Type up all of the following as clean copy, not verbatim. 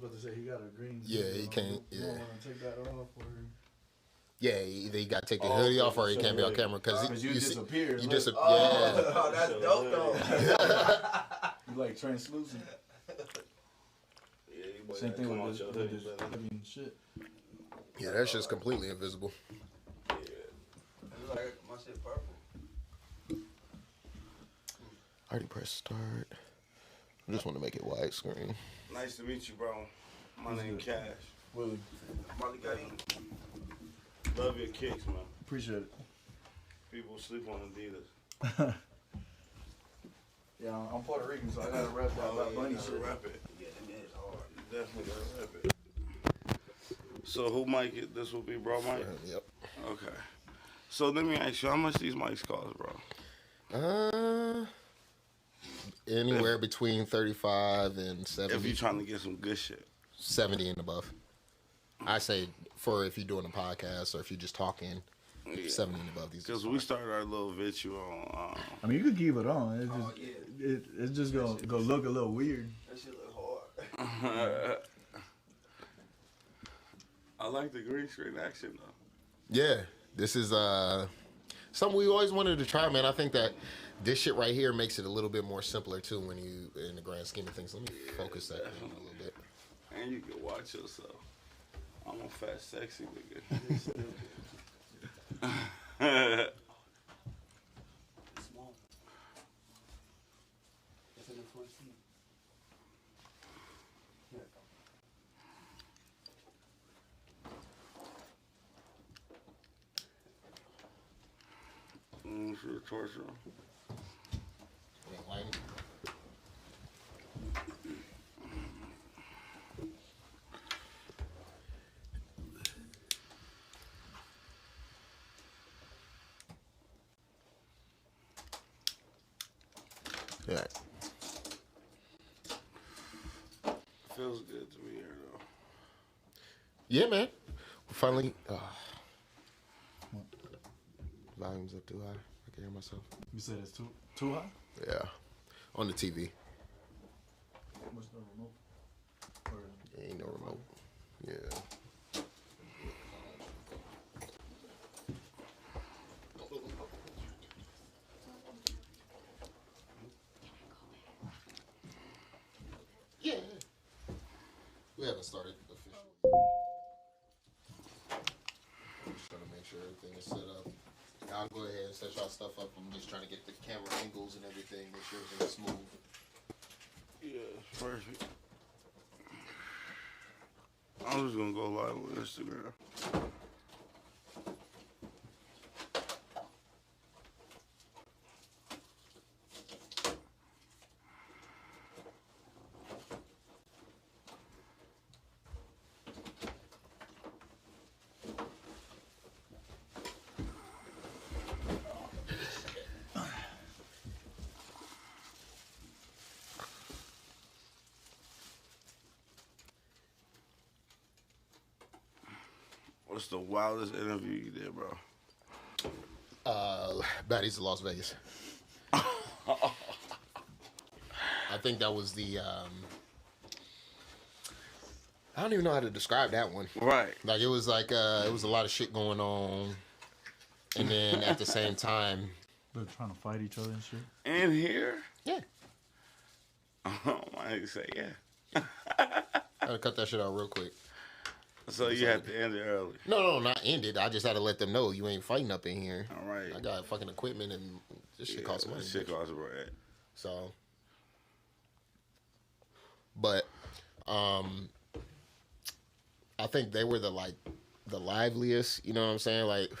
about to say he got a green. Yeah, he can't. You don't want to take that off or. Yeah, either you got to take the hoodie off or he can't be on camera because you disappear. You disappear. Oh, that's dope though. You like translucent. Yeah, Same thing with this shit. Yeah, that shit's completely invisible. Yeah. It's like my shit purple. I already pressed start. I just want to make it widescreen. Nice to meet you, bro. My name Cash. Willie. Molly got him. Love your kicks, man. Appreciate it. People sleep on Adidas. Yeah, I'm Puerto Rican, so I gotta rap that bunny shit. Rap it. Yeah, that is hard. You definitely gotta rap it. So who mic this will be, bro, Mike? Yep. Okay. So let me ask you, how much these mics cost, bro? Anywhere between 35 and 70. If you're trying to get some good shit. 70 and above. I say for if you're doing a podcast or if you're just talking, 70 and above. Because we started our little video on. I mean, you could keep it on. It's just gonna look a little weird. That shit look hard. I like the green screen action though. Yeah, this is something we always wanted to try, man. I think that this shit right here makes it a little bit more simpler too when you in the grand scheme of things. Let me focus that in a little bit. And you can watch yourself. I'm a fat, sexy nigga. Small. It's in the front seat. For the torso. Yeah. Feels good to be here though. Yeah, man. Finally, volume's up too high. I can hear myself. You said it's too high? Yeah. On the TV. What's the remote? Ain't no remote. Yeah. Yeah. We haven't started officially. I'm just trying to make sure everything is set up. I'll go ahead and set y'all stuff up. I'm just trying to get the camera angles and everything, make sure everything's smooth. Yeah, perfect. I'm just gonna go live on Instagram. What's the wildest interview you did, bro? Baddies of Las Vegas. I think that was the I don't even know how to describe that one. Right. Like it was a lot of shit going on, and then at the same time They're trying to fight each other and shit. In here? Yeah. Oh, my nigga say yeah. I gotta cut that shit out real quick. So you had to end it early. No, not end it. I just had to let them know you ain't fighting up in here. All right. I got fucking equipment and this shit costs money. This shit costs bread. So, but I think they were the liveliest. You know what I'm saying? Like,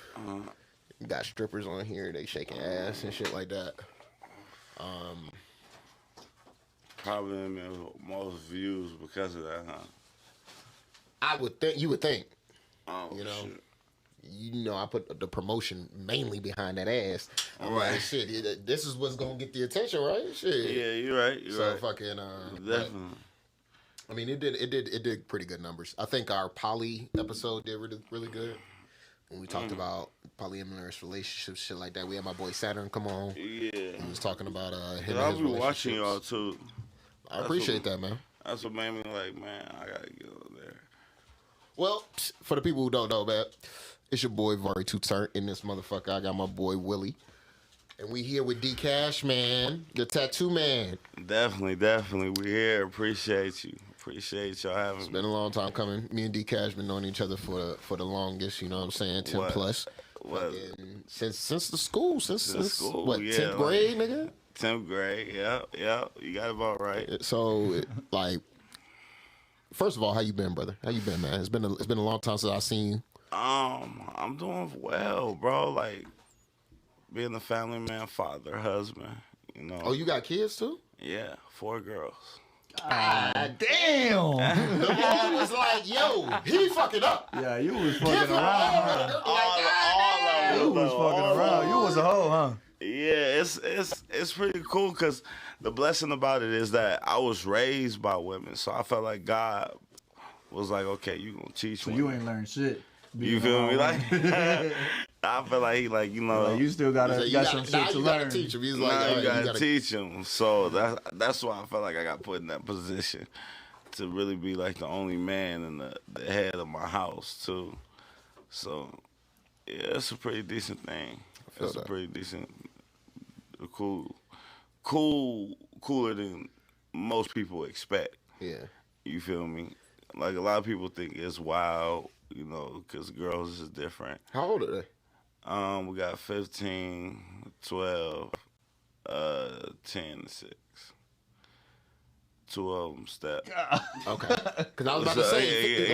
you got strippers on here, they shaking ass and shit like that. Probably the most views because of that, huh? I would think you would think. Oh, you know. shit. You know, I put the promotion mainly behind that ass. I'm like, shit, this is what's gonna get the attention, right? Shit. Yeah, you're right. You're right. Fucking Definitely. I mean, it did pretty good numbers. I think our poly episode did really good. When we talked about polyamorous relationships, shit like that. We had my boy Saturn come on. Yeah. He was talking about him and I'll his be watching y'all relationships. too. I appreciate that, man. That's what made me like, man, I gotta get over there. Well, for the people who don't know, man, it's your boy Vari Two-Turn in this motherfucker. I got my boy Willie. And we here with DKASSH, man, the tattoo man. Definitely. We here. Appreciate you. Appreciate y'all having It's me. been a long time coming. Me and DKASSH been knowing each other for the longest, you know what I'm saying? 10 What? plus. What? Since the school. Since school, what, yeah, 10th grade, nigga? 10th grade, yeah. You got it about right. So, like, first of all, how you been, brother? How you been, man? It's been a long time since I seen you. I'm doing well, bro. Like, being a family man, father, husband, you know. Oh, you got kids too? Yeah, 4 girls. Damn. The mom was like, yo, he fucking up. Yeah, you was fucking Give him around. All of You them. was fucking around. You was a hoe, huh? Yeah, it's pretty cool because the blessing about it is that I was raised by women, so I felt like God was like, okay, you gonna teach So me. you ain't learned shit. You feel me? Like, I feel like he, like, you know, Like, you still got some shit to learn. Teach him. He's now like, all you right, gotta teach him. So that's why I felt like I got put in that position to really be like the only man and the head of my house too. So yeah, it's a pretty decent thing. feel It's a that. pretty decent, cooler than most people expect. Yeah. You feel me? Like a lot of people think it's wild, you know, because girls is different. How old are they? We got 15, 12, 10, and 6. 2 of them step. Okay. Because I was about to So, say,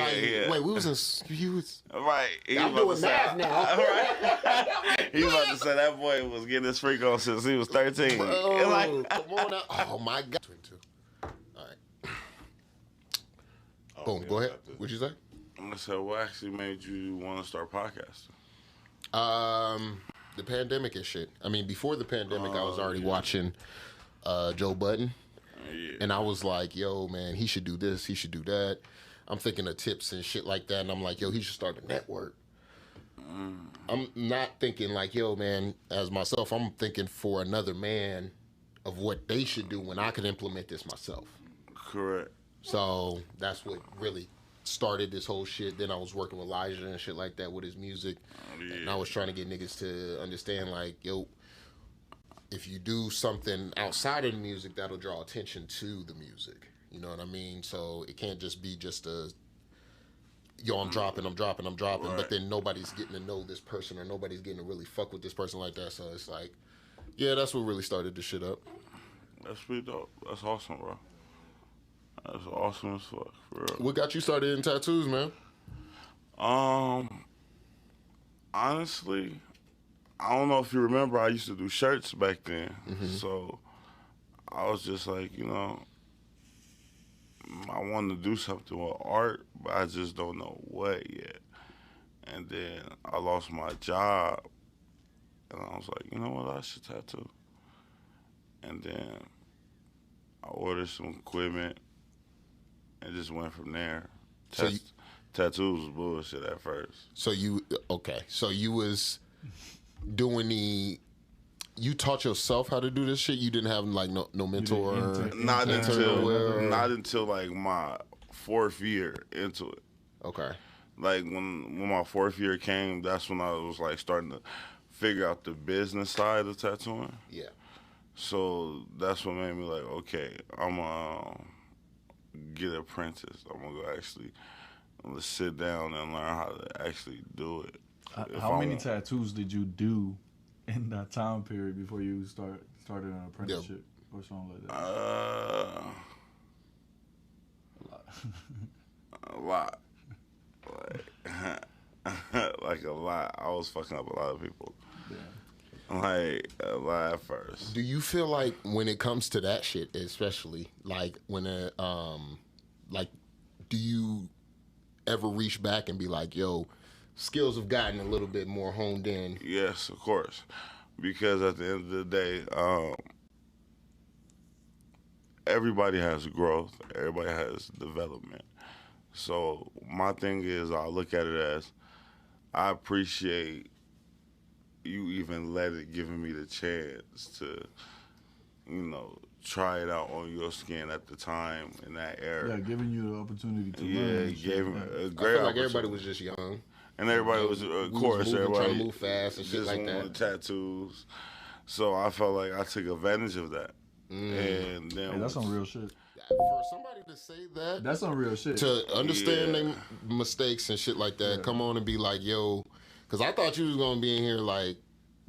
yeah. wait, we was in, you was, Right. He I'm was doing about to math say- now. Right. He was about to say that boy was getting his freak on since he was 13. oh, Like, come on now. Oh, my God. 22. All right. Boom, go ahead. What'd you say? so what actually made you want to start podcasting? The pandemic and shit. I mean, before the pandemic, I was already watching Joe Budden. Yeah. And I was like, yo, man, he should do this, he should do that. I'm thinking of tips and shit like that. And I'm like, yo, he should start a network. I'm not thinking like, yo, man, as myself, I'm thinking for another man of what they should do when I can implement this myself. Correct. So that's what really started this whole shit. Then I was working with Elijah and shit like that with his music. Yeah. And I was trying to get niggas to understand like, yo, if you do something outside of the music, that'll draw attention to the music. You know what I mean? So it can't just be just a, yo, I'm dropping, Right. but then nobody's getting to know this person or nobody's getting to really fuck with this person like that. So it's like, yeah, that's what really started this shit up. That's pretty dope. That's awesome, bro. That's awesome as fuck, for real. What got you started in tattoos, man? Honestly, I don't know if you remember, I used to do shirts back then. So I was just like, you know, I wanted to do something with art, but I just don't know what yet. And then I lost my job, and I was like, you know what, I should tattoo. And then I ordered some equipment and just went from there. So you- Tattoos was bullshit at first. So you was doing you taught yourself how to do this shit? You didn't have like no mentor? didn't Not Intern. until like my 4th year into it. Okay. Like when my 4th year came, that's when I was like starting to figure out the business side of tattooing. Yeah. So that's what made me like, okay, I'm gonna get apprenticed. I'm gonna go let's sit down and learn how to actually do it. If How I many want- tattoos did you do in that time period before you started an apprenticeship or something like that? A lot. Like a lot. I was fucking up a lot of people. Yeah. Like a lot at first. Do you feel like when it comes to that shit, especially like when like, do you ever reach back and be like, yo, skills have gotten a little bit more honed in? Yes, of course. Because at the end of the day, everybody has growth. Everybody has development. So my thing is, I look at it as, I appreciate you even giving me the chance to, you know, try it out on your skin at the time in that era. Yeah, giving you the opportunity to Yeah, learn. it gave him a I great feel like everybody opportunity. was just young. And everybody was, We of was course, moving, everybody trying to move fast and shit just like wanted that. tattoos. So I felt like I took advantage of that. And then Hey, that's some real shit. For somebody to say that, That's some real shit. to understand Yeah. their mistakes and shit like that, Yeah. come on and be like, yo, because I thought you was gonna be in here like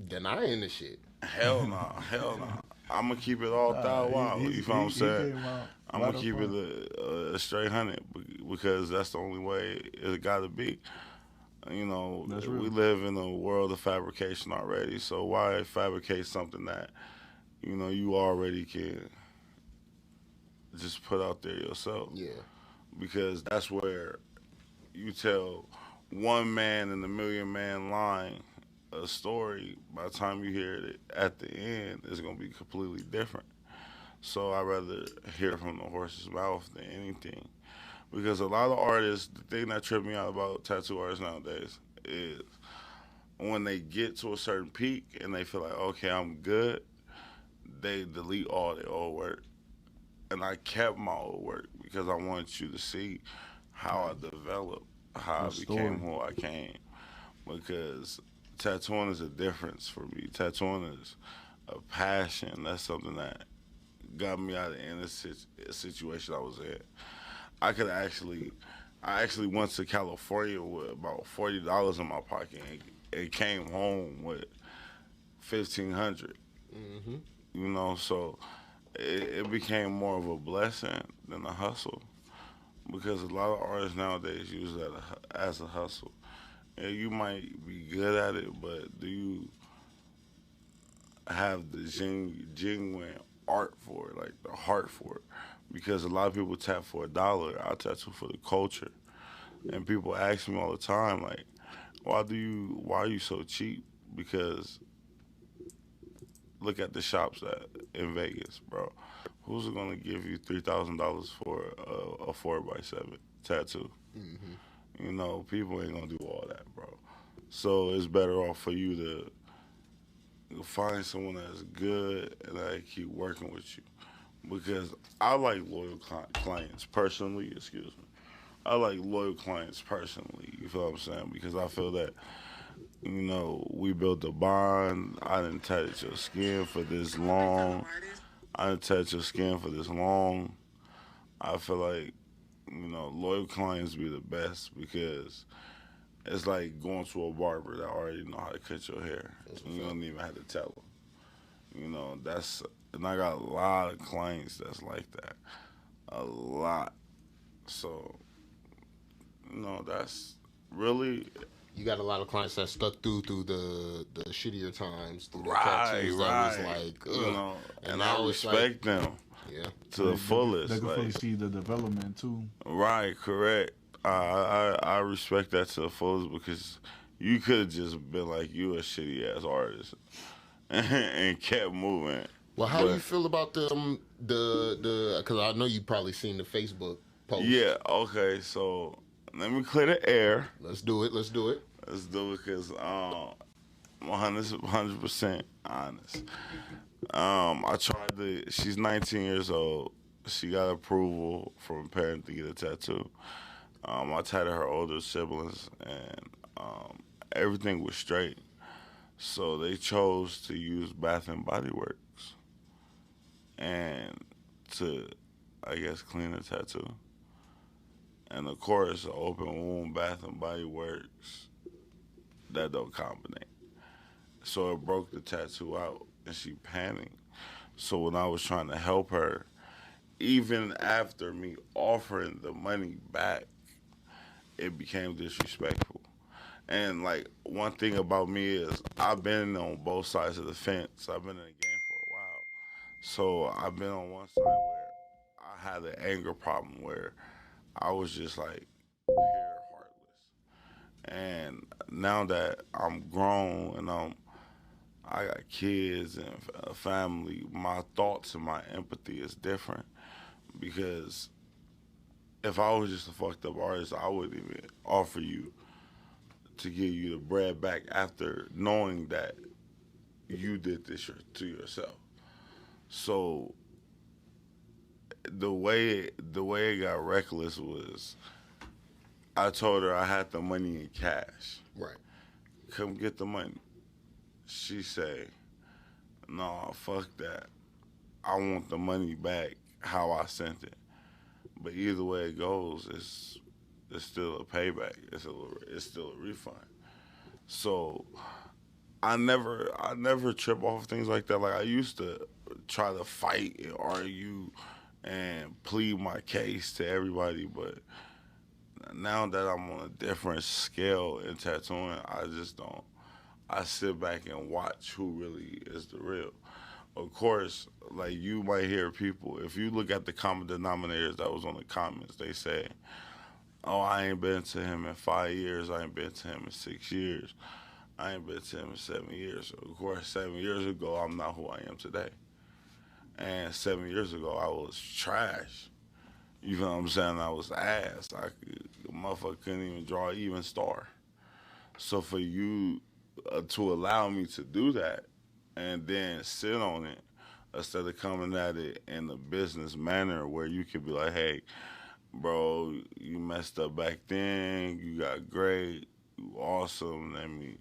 denying the shit. Hell no, hell no. I'm gonna keep it all thou wow. You feel what I'm saying? I'm gonna keep it a straight 100 because that's the only way it gotta be. You know, That's we real. live in a world of fabrication already. So why fabricate something that you already can just put out there yourself? Yeah. Because that's where you tell one man in a million man line a story. By the time you hear it at the end, it's gonna be completely different. So I'd rather hear from the horse's mouth than anything. Because a lot of artists, the thing that tripped me out about tattoo artists nowadays is when they get to a certain peak and they feel like, okay, I'm good, they delete all their old work. And I kept my old work because I wanted you to see how I developed, how The I became story. who I came. Because tattooing is a difference for me. Tattooing is a passion. That's something that got me out of any situation I was in. I actually went to California with about $40 in my pocket and came home with 1,500. So it became more of a blessing than a hustle because a lot of artists nowadays use that as a hustle. And you might be good at it, but do you have the genuine art for it, like the heart for it? Because a lot of people tap for $1. I tattoo for the culture, and people ask me all the time, like, why are you so cheap? Because look at the shops in Vegas, bro. Who's gonna give you $3,000 for a 4x7 tattoo? People ain't gonna do all that, bro. So it's better off for you to find someone that's good and that keep working with you. Because I like loyal clients personally. Excuse me. I like loyal clients personally. You feel what I'm saying? Because I feel that we built a bond. I didn't touch your skin for this long. I didn't touch your skin for this long. I feel like loyal clients be the best because it's like going to a barber that already know how to cut your hair. And you don't even have to tell them. And I got a lot of clients that's like that. A lot. So, that's really You got a lot of clients that stuck through the shittier times, through the right. tattoos that was like, ugh. And now I it's respect like, them yeah. to the fullest. They can fully Like, see the development too. right, correct. I respect that to the fullest because you could have just been like, you a shitty ass artist and kept moving. Well, how do you feel about the because I know you probably seen the Facebook post. Yeah, okay, so let me clear the air. Let's do it. Let's do it because I'm 100% honest. I tried she's 19 years old. She got approval from a parent to get a tattoo. I tatted her older siblings and everything was straight. So they chose to use Bath and Body Works and to, I guess, clean the tattoo. And of course, open wound Bath and Body Works, that don't combinate. So it broke the tattoo out and she panicked. So when I was trying to help her, even after me offering the money back, it became disrespectful. And like one thing about me is I've been on both sides of the fence. I've been in the game for a while. So I've been on one side where I had an anger problem where I was just like pure heartless. And now that I'm grown and I got kids and a family, my thoughts and my empathy is different because if I was just a fucked up artist, I wouldn't even offer you to give you the bread back after knowing that you did this to yourself. So the way it got reckless was I told her I had the money in cash. Right. Come get the money. She say, "No, fuck that. I want the money back how I sent it." But either way it goes, it's still a payback. It's still a refund. So I never trip off things like that. Like I used to try to fight and argue and plead my case to everybody, but now that I'm on a different scale in tattooing, I just don't. I sit back and watch who really is the real. Of course, like you might hear people, if you look at the common denominators that was on the comments, they say, "Oh, I ain't been to him in 5 years. I ain't been to him in 6 years. I ain't been to him in 7 years." Of course, 7 years ago, I'm not who I am today. And 7 years ago, I was trash. You know what I'm saying? I was ass. Motherfucker couldn't even draw an even star. So for you to allow me to do that and then sit on it instead of coming at it in a business manner where you could be like, "Hey, bro, you messed up back then. You got great. You awesome. Let me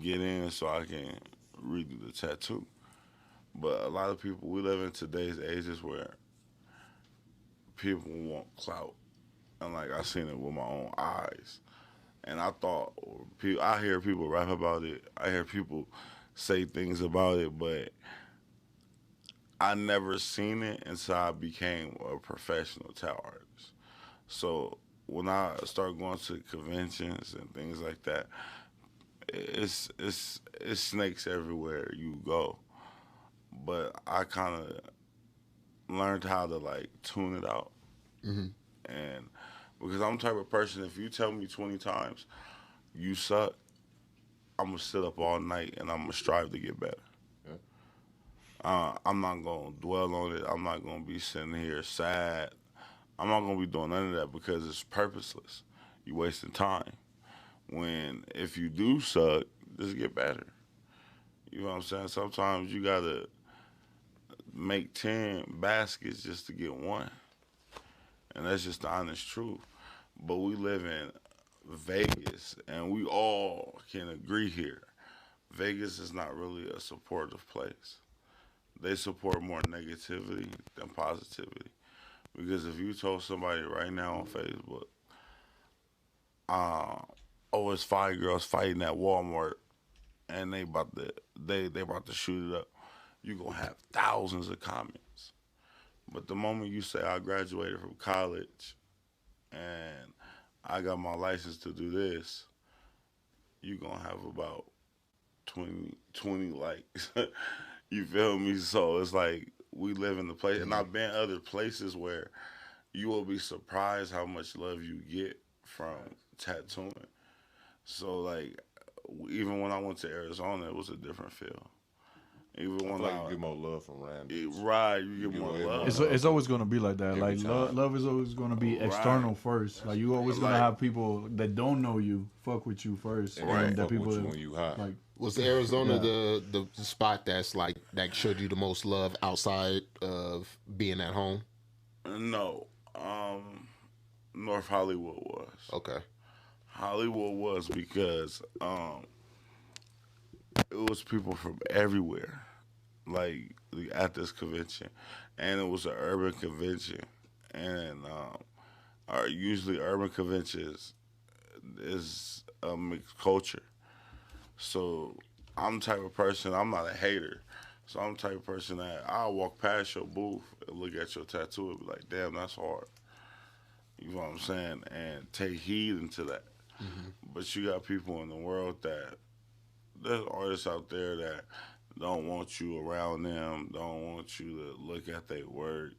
get in so I can redo the tattoo." But a lot of people, we live in today's ages where people want clout. And like I seen it with my own eyes. And I thought, I hear people rap about it. I hear people say things about it, but I never seen it until I became a professional tattoo artist. So when I started going to conventions and things like that, it's snakes everywhere you go. But I kind of learned how to like tune it out. Mm-hmm. And because I'm the type of person, if you tell me 20 times you suck, I'm gonna sit up all night and I'm gonna strive to get better. I'm not gonna dwell on it. I'm not gonna be sitting here sad. I'm not gonna be doing none of that because it's purposeless. You wasting time. When if you do suck, just get better. You know what I'm saying? Sometimes you gotta make 10 baskets just to get one. And that's just the honest truth. But we live in Vegas, and we all can agree here. Vegas is not really a supportive place. They support more negativity than positivity. Because if you told somebody right now on Facebook, oh, it's 5 girls fighting at Walmart, and they about to shoot it up, you gonna have thousands of comments. But the moment you say I graduated from college and I got my license to do this, you gonna have about 20 likes. You feel me? So it's like we live in the place, and I've been other places where you will be surprised how much love you get from tattooing. So like, even when I went to Arizona, it was a different feel. Even when like you get more love from random. right, you get more love. It's always gonna be like that. Every Like time. love is always gonna be external first. Like you always gonna Like- have people that don't know you fuck with you first, And Right. and that fuck people with you when you hot. like Was Arizona Yeah. the spot that's like that showed you the most love outside of being at home? No, North Hollywood was. Okay. Hollywood was because it was people from everywhere, like at this convention, and it was an urban convention, and usually urban conventions is a mixed culture. So I'm the type of person. I'm not a hater. So I'm the type of person that I'll walk past your booth and look at your tattoo and be like, "Damn, that's hard." You know what I'm saying? And take heed into that. But you got people in the world that there's artists out there that don't want you around them, don't want you to look at their work.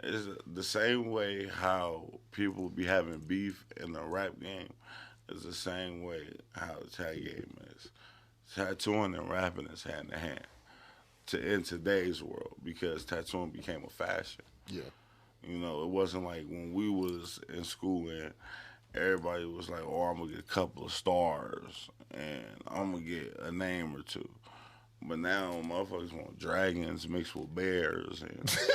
It's the same way how people be having beef in the rap game is the same way how the tag game is. Tattooing and rapping is hand in hand in today's world because tattooing became a fashion. Yeah. You know, it wasn't like when we was in school and everybody was like, "Oh, I'm gonna get a couple of stars and I'm gonna get a name or two." But now motherfuckers want dragons mixed with bears,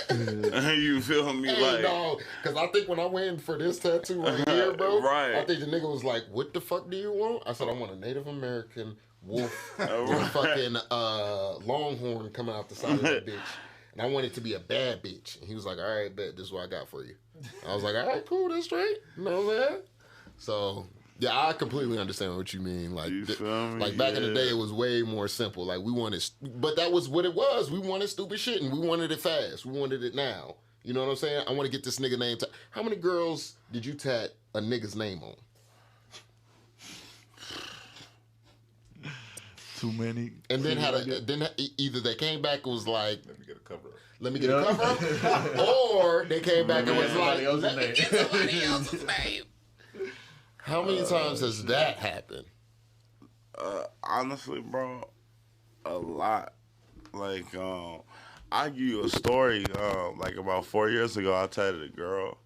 and you feel me? Hey, like, no, because I think when I went for this tattoo right here, bro, Right. I think the nigga was like, "What the fuck do you want?" I said, "I want a Native American wolf with a fucking longhorn coming out the side of that bitch, and I want it to be a bad bitch." And he was like, "All right, bet this is what I got for you." I was like, "All right, cool, that's straight." You know what I'm saying? So. Yeah, I completely understand what you mean. Like, You feel me? like back in the day, it was way more simple. Like we wanted, but that was what it was. We wanted stupid shit, and we wanted it fast. We wanted it now. You know what I'm saying? I want to get this nigga name. How many girls did you tat a nigga's name on? Too many. And then either they came back and was like, Let me get a cover up. "Let me get a cover up," or they came back and was like, else's "Let me name. get somebody else's name." How many times has that happened? honestly, bro, a lot. Like, I give you a story. Like about 4 years ago, I tatted a girl.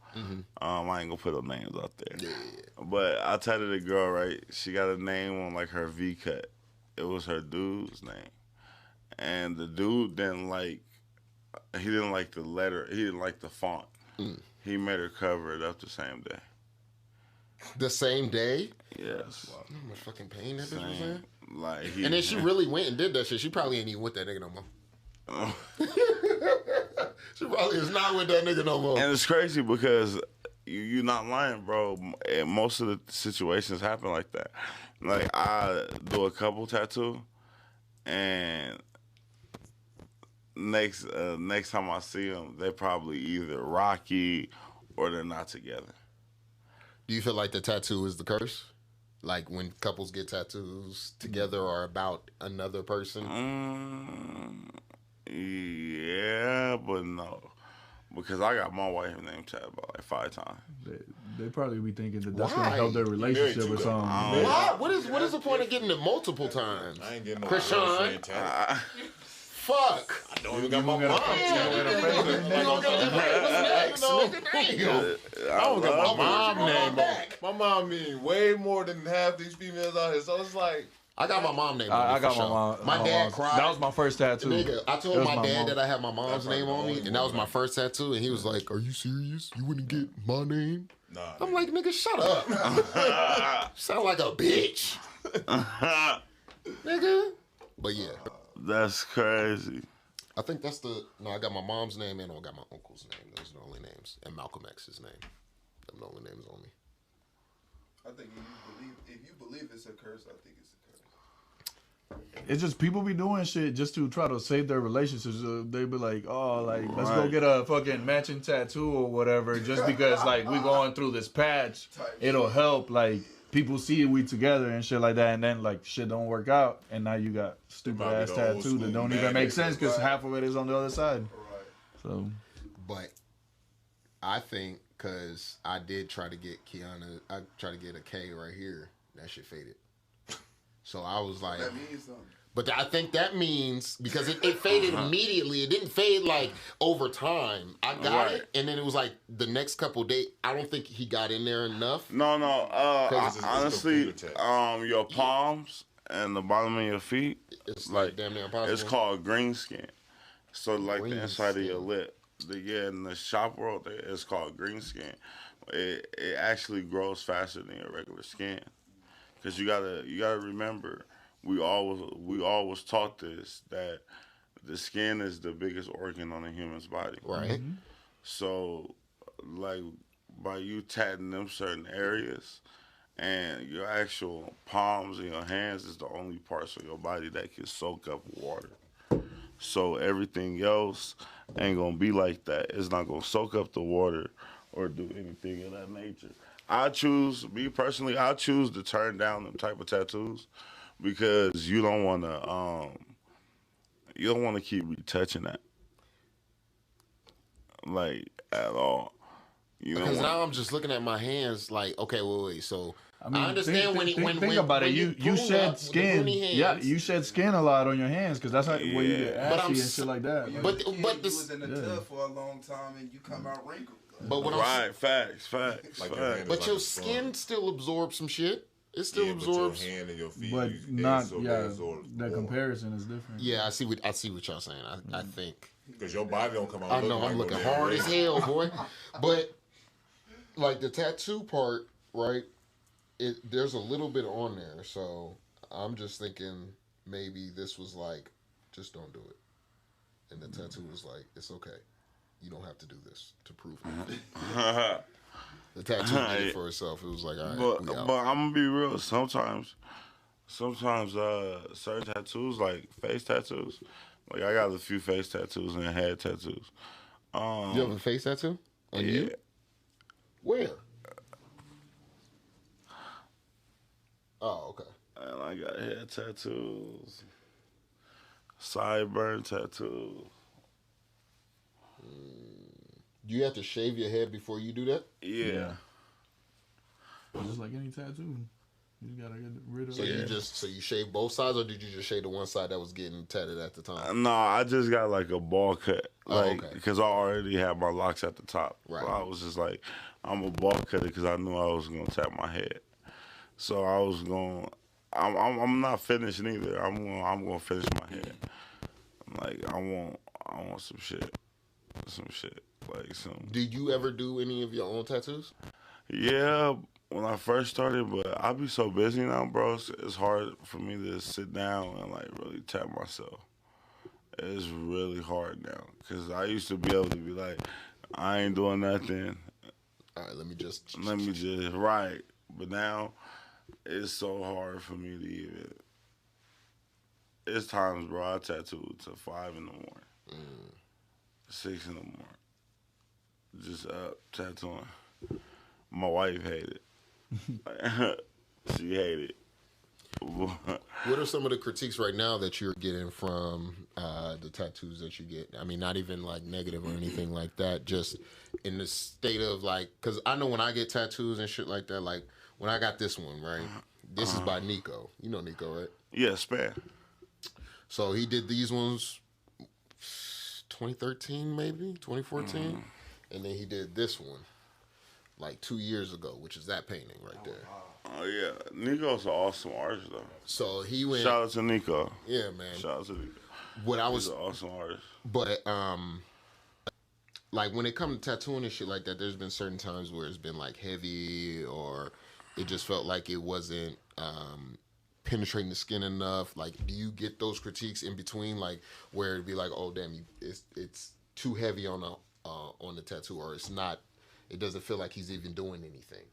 I ain't gonna put her names out there. Yeah. But I tatted a girl, right? She got a name on like her V cut. It was her dude's name, and the dude didn't like. He didn't like the letter. He didn't like the font. He made her cover it up the same day. The same day? Yes. How much fucking pain that bitch was in? Like And then she really went and did that shit. She probably ain't even with that nigga no more. She probably is not with that nigga no more. And it's crazy because you're not lying, bro. And most of the situations happen like that. Like, I do a couple tattoo, and next time I see them, they're probably either rocky or they're not together. Do you feel like the tattoo is the curse? Like when couples get tattoos together or about another person? Yeah, but no. Because I got my wife name tatted about like 5 times. They probably be thinking that that's Why? gonna help their relationship or something. Why? What is the point of getting it multiple times? I ain't getting no Krishan? Fuck. I don't even got my mom. I don't got my mom name on. My mom mean way more than half these females out here. So it's like I got my mom name on I me, got for my sure. mom. My dad cried. That was my first tattoo. Nigga, I It told was my my dad mom. that I had my mom's name on me, and that was my first tattoo, and he was like, "Are you serious? You wouldn't get my name?" nah. I'm like, "Nigga, shut up." Sound like a bitch. Nigga. But yeah. That's crazy. I think that's I got my mom's name and I got my uncle's name. Those are the only names. And Malcolm X's name. Them the only names on me. I think if you believe it's a curse, I think it's a curse. It's just people be doing shit just to try to save their relationships. They be like, oh, like let's go Right. get a fucking matching tattoo or whatever, just because like we going through this patch, it'll help. Like people see we together and shit like that, and then like shit don't work out, and now you got stupid Probably ass the old tattoo school that don't man even make niggas. sense because half of it is on the other side. Right. So But I think because I did try to get I tried to get a K right here. That shit faded. So I was like, That means something. but I think that means because it faded immediately. It didn't fade like over time. I got it, and then it was like the next couple days. I don't think he got in there enough. No. It's a Honestly, computer test. your palms and the bottom of your feet, It's like damn near impossible. it's called green skin. So like Green the inside skin. of your lip. In the shop world, it's called green skin. It actually grows faster than your regular skin. Cause you gotta remember, we always taught this, that the skin is the biggest organ on a human's body. Right. So, like, by you tatting them certain areas, and your actual palms and your hands is the only parts of your body that can soak up water. So everything else ain't gonna be like that. It's not gonna soak up the water or do anything of that nature. I choose to turn down them type of tattoos because you don't wanna keep retouching that. Like at all. You know, Because now I'm just looking at my hands like, okay, wait. So I, mean, understand think about it. You shed skin. Yeah, you shed skin a lot on your hands because that's how where you get But ashy and shit like that. You But- was a kid, but you this- was in the tub for a long time and you come out wrinkled. But what I'm right, facts. Like your hand is But like your a skin sponge. still absorbs some shit. It still absorbs. But your hand and your feet, But it not absorbs the more. comparison is different. Yeah, I see what y'all saying. I think. Because your body don't come out. I know like I'm looking no damn hard as razor. hell, boy. But like the tattoo part, right? There's a little bit on there, so I'm just thinking maybe this was like, just don't do it. And the tattoo was like, it's okay. You don't have to do this to prove it. The tattoo did it for itself. It was like, all right, But I'm gonna be real. Sometimes certain tattoos, like face tattoos, like I got a few face tattoos and head tattoos. You have a face tattoo? On Yeah. you? Where? Oh, okay. And I got head tattoos, sideburn tattoos. Do you have to shave your head before you do that? Yeah. Just like any tattoo. You just gotta get rid of So it. you shave both sides, or did you just shave the one side that was getting tatted at the time? No, I just got like a ball cut, like okay. because I already had my locks at the top. Right. So I was just like, I'm a ball cutter because I knew I was gonna tap my head. So I was going. I'm not finished neither. I'm gonna finish my head. Like I want some shit, like some. Do you ever do any of your own tattoos? Yeah, when I first started, but I be so busy now, bro. It's hard for me to sit down and like really tap myself. It's really hard now because I used to be able to be like, I ain't doing nothing. All right, let me just right. But now it's so hard for me to even. It's times, bro. I tattoo till 5 in the morning, 6 in the morning, just up tattooing. My wife hated it. She hated it. What are some of the critiques right now that you're getting from the tattoos that you get? I mean, not even like negative or anything like that. Just in the state of like, because I know when I get tattoos and shit like that, like when I got this one, right? This is by Nico. You know Nico, right? Yeah, Span. So he did these ones 2013, maybe 2014, and then he did this one like 2 years ago, which is that painting right there. Oh yeah, Nico's an awesome artist though. So he went. Shout out to Nico. Yeah, man. Shout out to Nico. What I was, He's an awesome artist. but like when it comes to tattooing and shit like that, there's been certain times where it's been like heavy, or it just felt like it wasn't penetrating the skin enough. Like, do you get those critiques in between, like where it'd be like, oh damn, it's too heavy on the tattoo, or it's not? It doesn't feel like he's even doing anything.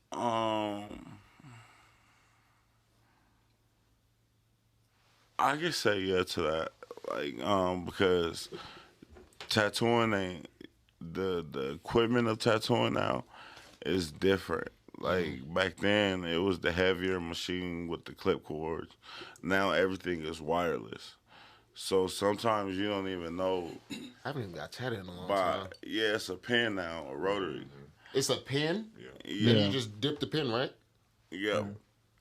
I can say yeah to that, like because tattooing ain't the equipment of tattooing now is different. Like back then, it was the heavier machine with the clip cords. Now everything is wireless, so sometimes you don't even know. I haven't even got tatted in a long time. Yeah, it's a pen now, a rotary. It's a pen. Yeah, And you just dip the pen, right? yeah.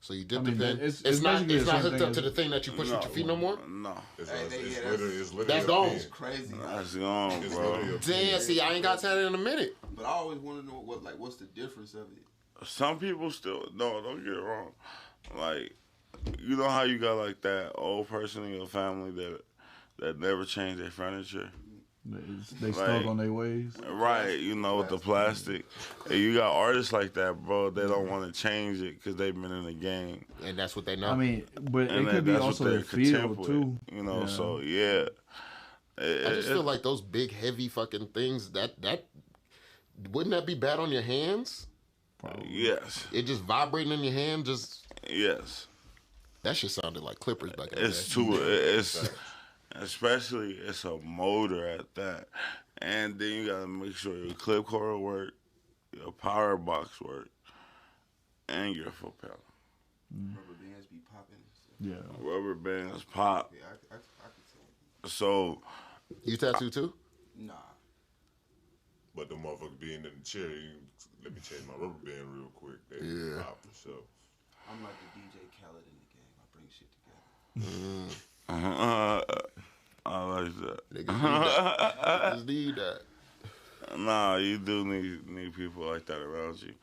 So you dip I mean, the pen. it's It's not basically the same hooked thing up to as- the thing that you push with your feet no more. No, It's Hey, literally That's a gone. pen. It's crazy. that's gone, It's bro. literally a Damn, pen. see, I ain't got tatted in a minute. But I always want to know what's the difference of it. Some people still don't get it wrong. Like, you know how you got like that old person in your family that never changed their furniture, They stuck Like- on their ways. right? You know, with the plastic. And you got artists like that, bro. They don't want to change it because they've been in the game, And that's what they know. I mean, but and it could be that's also what their they're content field with. too. You know, Yeah. so yeah. I just feel like those big, heavy fucking things, that wouldn't that be bad on your hands? Yes, It just vibrating in your hand, just yes. that shit sounded like clippers back in the It's day. too. It's especially it's a motor at that, and then you gotta make sure your clip cord work, your power box work, and your foot pedal. Rubber bands be popping. Yeah. Rubber bands pop. Yeah, I could tell. So You tattoo too? Nah. But the motherfucker being in the chair, let me change my rubber band real quick. They Yeah. pop for sure. I'm like the DJ Khaled in the game. I bring shit together. I like that. Niggas need that. Niggas need that. Nah, you do need people like that around you.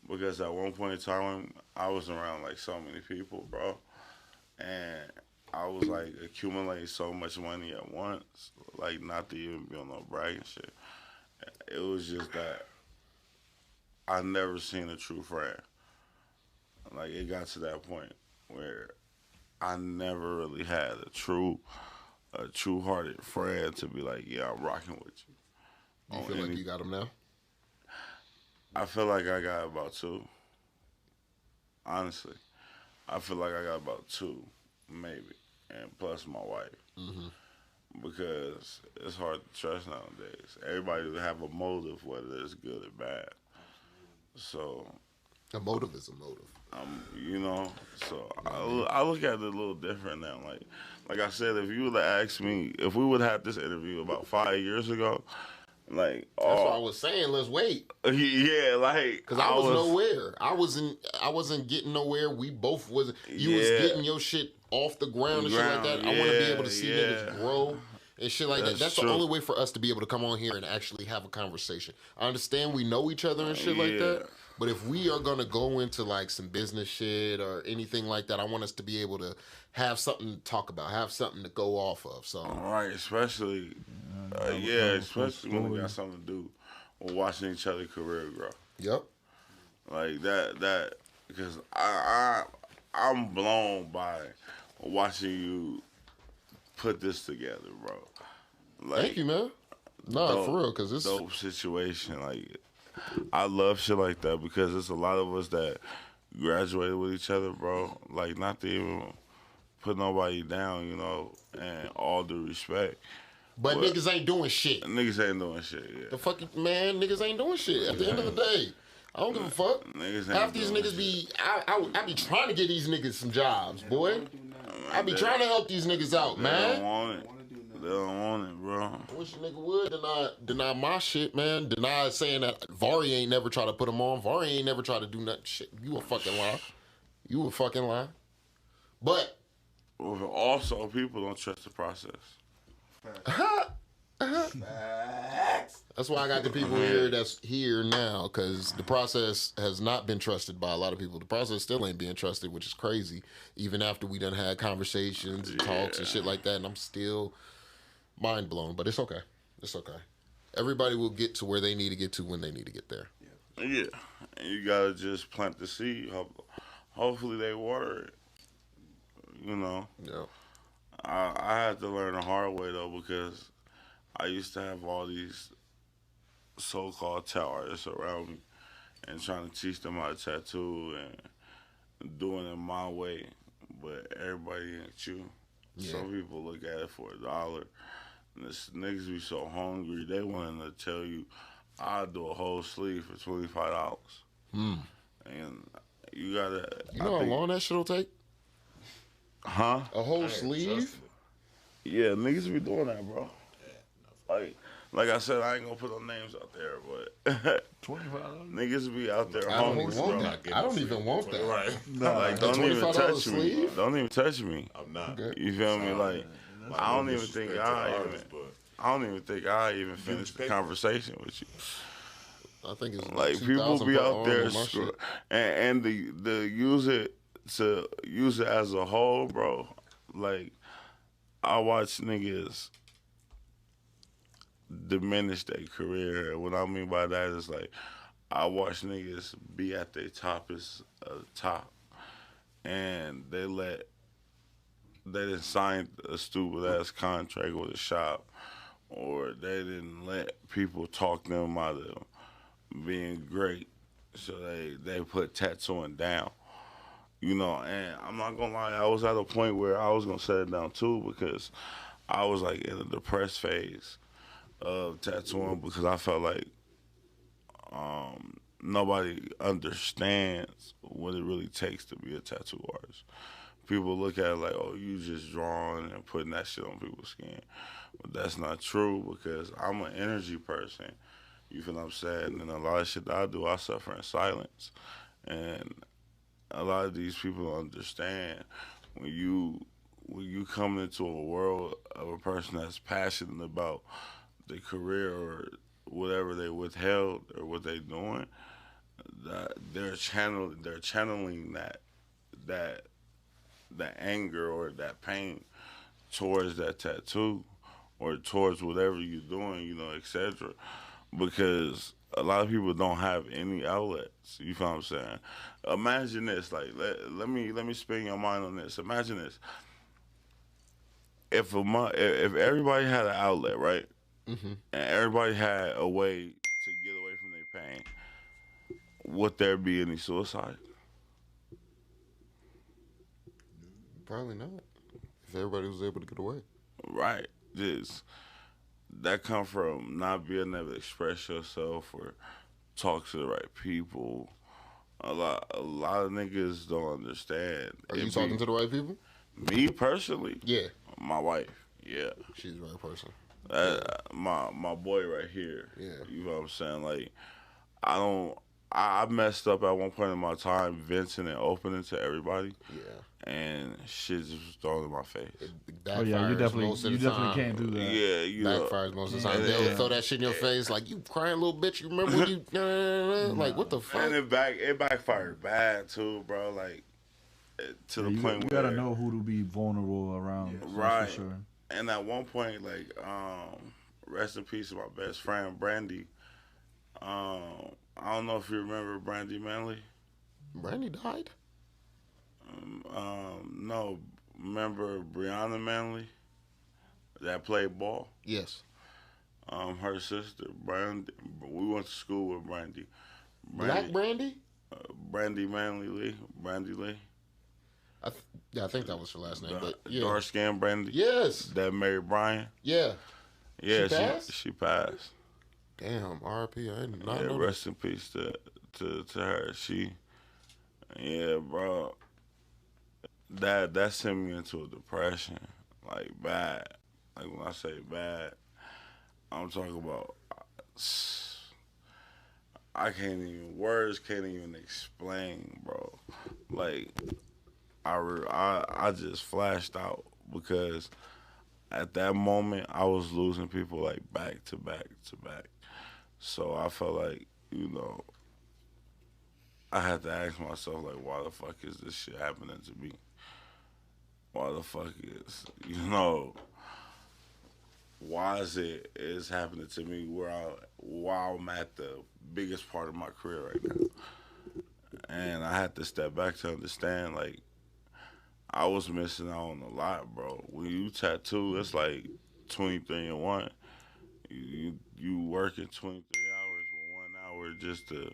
because at one point in time I was around like so many people, bro, and I was like accumulating so much money at once, like not to even be on no bragging shit. It was just that I never seen a true friend. Like it got to that point where I never really had a true hearted friend to be like, yeah, I'm rocking with you. Do you feel like you got them now? I feel like I got about two. Honestly, I feel like I got about two, maybe, and plus my wife. Mm-hmm. Because it's hard to trust nowadays. Everybody will have a motive, whether it's good or bad. So, A motive is a motive. you know, so I look at it a little different now. Like I said, if you would have asked me, if we would have had this interview about 5 years ago, like, That's what I was saying. Let's wait. yeah, like, Because I was nowhere. I wasn't getting nowhere. We both wasn't. You was getting your shit off the ground and shit like that. I want to be able to see niggas grow and shit like that. That's true. the only way for us to be able to come on here and actually have a conversation. I understand we know each other and shit like that. But if we are going to go into like some business shit or anything like that, I want us to be able to have something to talk about, have something to go off of. So, right, especially when we got something to do with watching each other's career grow. Yep. Like that, because I'm blown by watching you put this together, bro. Like, Thank you, man. No, for real, because it's dope situation. Like, I love shit like that because there's a lot of us that graduated with each other, bro. Like, not to even put nobody down, you know, and all due respect. But niggas ain't doing shit. Niggas ain't doing shit, yeah. The fucking man, niggas ain't doing shit. At the end of the day, I don't give a fuck. Half these niggas be, I be trying to get these niggas some jobs, boy. I be trying to help these niggas out, man. They don't want it. They don't want it, bro. I wish a nigga would deny my shit, man. Deny saying that Vari ain't never try to put him on. Vari ain't never try to do nothing. Shit, you a fucking lie. You a fucking lie. But also, people don't trust the process. that's why I got the people here that's here now, because the process has not been trusted by a lot of people. The process still ain't being trusted, which is crazy. Even after we done had conversations and talks and shit like that, and I'm still mind blown. But it's okay. It's okay. Everybody will get to where they need to get to when they need to get there. Yeah, and you gotta just plant the seed. Hopefully they water it. You know. Yeah. I had to learn the hard way though, because I used to have all these so-called tattoo artists around me and trying to teach them how to tattoo and doing it my way, but everybody ain't you. Yeah. Some people look at it for $1. And this niggas be so hungry, they wanting to tell you, I'll do a whole sleeve for $25. And you gotta. You know how long that shit'll take? Huh? A whole sleeve? Yeah, niggas be doing that, bro. Like I said, I ain't gonna put no names out there, but $25. niggas be out there I don't hungry, want bro. that. I don't even want that. Right. Like, don't even $25 touch me. sleeve? Don't even touch me. I'm not. Okay. You feel me? Like, I don't even think I don't even think I even finish the conversation with you. I think it's Like, people be out there and the use it as a whole, bro. Like, I watch niggas diminish their career. And what I mean by that is, like, I watch niggas be at their top and they didn't sign a stupid ass contract with a shop, or they didn't let people talk them out of being great, so they put tattooing down. You know, and I'm not gonna lie, I was at a point where I was gonna set it down too, because I was like in a depressed phase of tattooing, because I felt like nobody understands what it really takes to be a tattoo artist. People look at it like, oh, you just drawing and putting that shit on people's skin. But that's not true, because I'm an energy person. You feel what I'm saying? And a lot of shit that I do, I suffer in silence. And a lot of these people don't understand when you come into a world of a person that's passionate about their career or whatever they withheld or what they doing, that they're channeling that that anger or that pain towards that tattoo or towards whatever you're doing, etc. Because a lot of people don't have any outlets. You feel what I'm saying? Imagine this. Like, let me spin your mind on this. Imagine this. If everybody had an outlet, right, and everybody had a way to get away from their pain, would there be any suicide? Probably not. If everybody was able to get away. Right. Just that come from not being able to express yourself or talk to the right people. A lot of niggas don't understand. Are you talking to the right people? Me personally? Yeah. My wife. Yeah. She's the right person. My boy right here. Yeah. You know what I'm saying? Like, I messed up at one point in my time venting and opening to everybody. Yeah. And shit just was thrown in my face. Oh yeah, you definitely can't do that. Yeah, backfires most of the time. They'll throw that shit in your face like, you crying little bitch. You remember when you like, what the fuck? And it backfired bad too, bro. Like, to the point you where gotta know who to be vulnerable around. Yeah, right. For sure. And at one point, like, rest in peace to my best friend Brandy. I don't know if you remember Brandy Manley. Brandy died? No, remember Brianna Manley that played ball? Yes. Her sister Brandy. We went to school with Brandy. Black Brandy? Brandy Manley Lee. Brandy Lee. I think that was her last name, but yeah. Dark skinned Brandy. Yes. That married Brian. Yeah. Yeah, she passed. She passed. Damn, R.I.P. I did not know. Rest in peace to her. Yeah, bro. That sent me into a depression, like bad. Like when I say bad, I'm talking about. Words can't even explain, bro. Like I just flashed out because at that moment I was losing people like back to back to back. So I felt like, I had to ask myself, like, why the fuck is this shit happening to me? Why the fuck why is happening to me while I'm at the biggest part of my career right now? And I had to step back to understand, like, I was missing out on a lot, bro. When you tattoo, it's like 23 and 1. You working 23 hours with 1 hour just to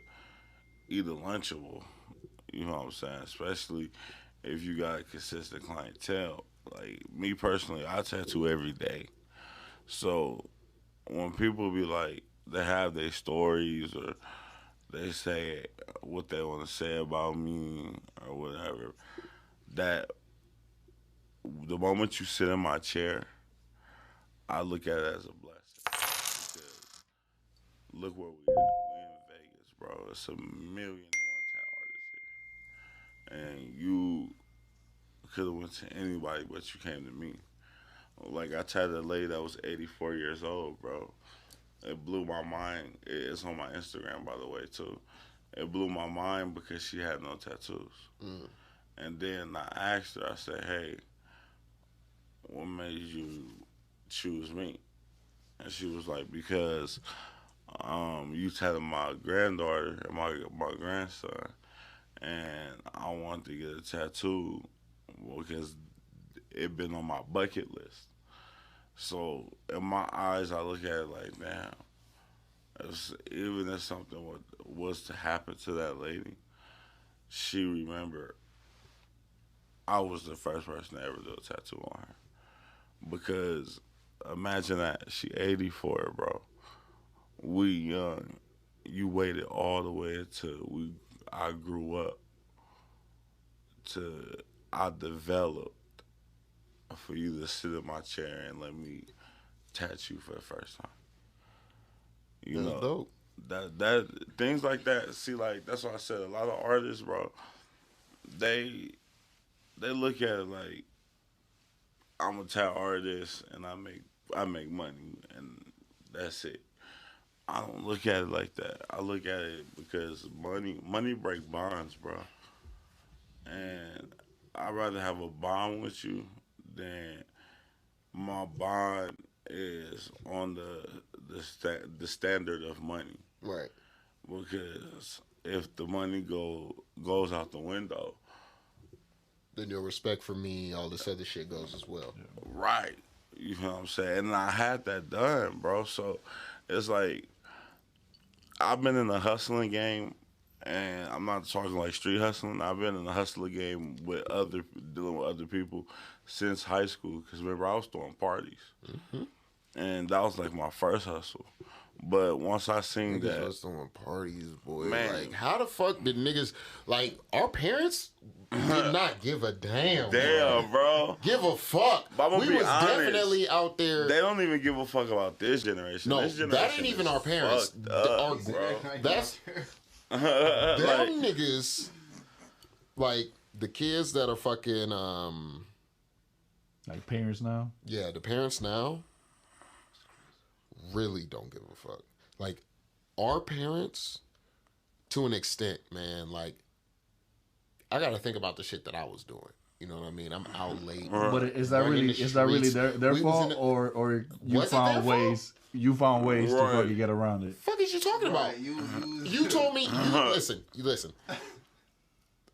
eat a Lunchable. You know what I'm saying? Especially if you got a consistent clientele. Like, me personally, I tattoo every day. So when people be like, they have their stories or they say what they want to say about me or whatever, that the moment you sit in my chair, I look at it as a blessing. Because look where we at. We in Vegas, bro. It's 1,000,001 talent artists here. And you could have went to anybody, but you came to me. Like, I tattooed a lady that was 84 years old, bro. It blew my mind. It's on my Instagram, by the way, too. It blew my mind because she had no tattoos. And then I asked her, I said, hey, what made you choose me? And she was like, because you tattooed my granddaughter and my grandson, and I wanted to get a tattoo because it been on my bucket list. So in my eyes, I look at it like, damn, even if something was to happen to that lady, she remembered I was the first person to ever do a tattoo on her. Because imagine that, she 84, bro. We young. You waited all the way until I grew up I developed for you to sit in my chair and let me tattoo for the first time. That's dope. That things like that. See, like, that's why I said a lot of artists, bro, they look at it like, I'm a tattoo artist and I make money and that's it. I don't look at it like that. I look at it because money break bonds, bro. And I'd rather have a bond with you than my bond is on the standard of money. Right. Because if the money goes out the window, Then your respect for me, all this other shit goes as well. right? You know what I'm saying? And I had that done, bro. So it's like I've been in the hustling game, and I'm not talking like street hustling. I've been in the hustling game with dealing with other people since high school. Because remember, I was throwing parties, and that was like my first hustle. But once I seen Niggas that, was throwing parties, boy. Man. Like, how the fuck did niggas, like, our parents did not give a damn. damn, bro. Give a fuck. But I'ma We be was honest, definitely out there. They don't even give a fuck about this generation. No, This that generation ain't even is our parents. fucked up, Bro. That's like, them niggas. Like the kids that are fucking Like parents now. yeah, the parents now really don't give a fuck. Like our parents, to an extent, man. Like I got to think about the shit that I was doing. You know what I mean? I'm out late. But is that Running really the their We was fault in the- or you Was it found their ways to Right. fucking get around it? Fuck is you talking about? Right, You told me. You listen.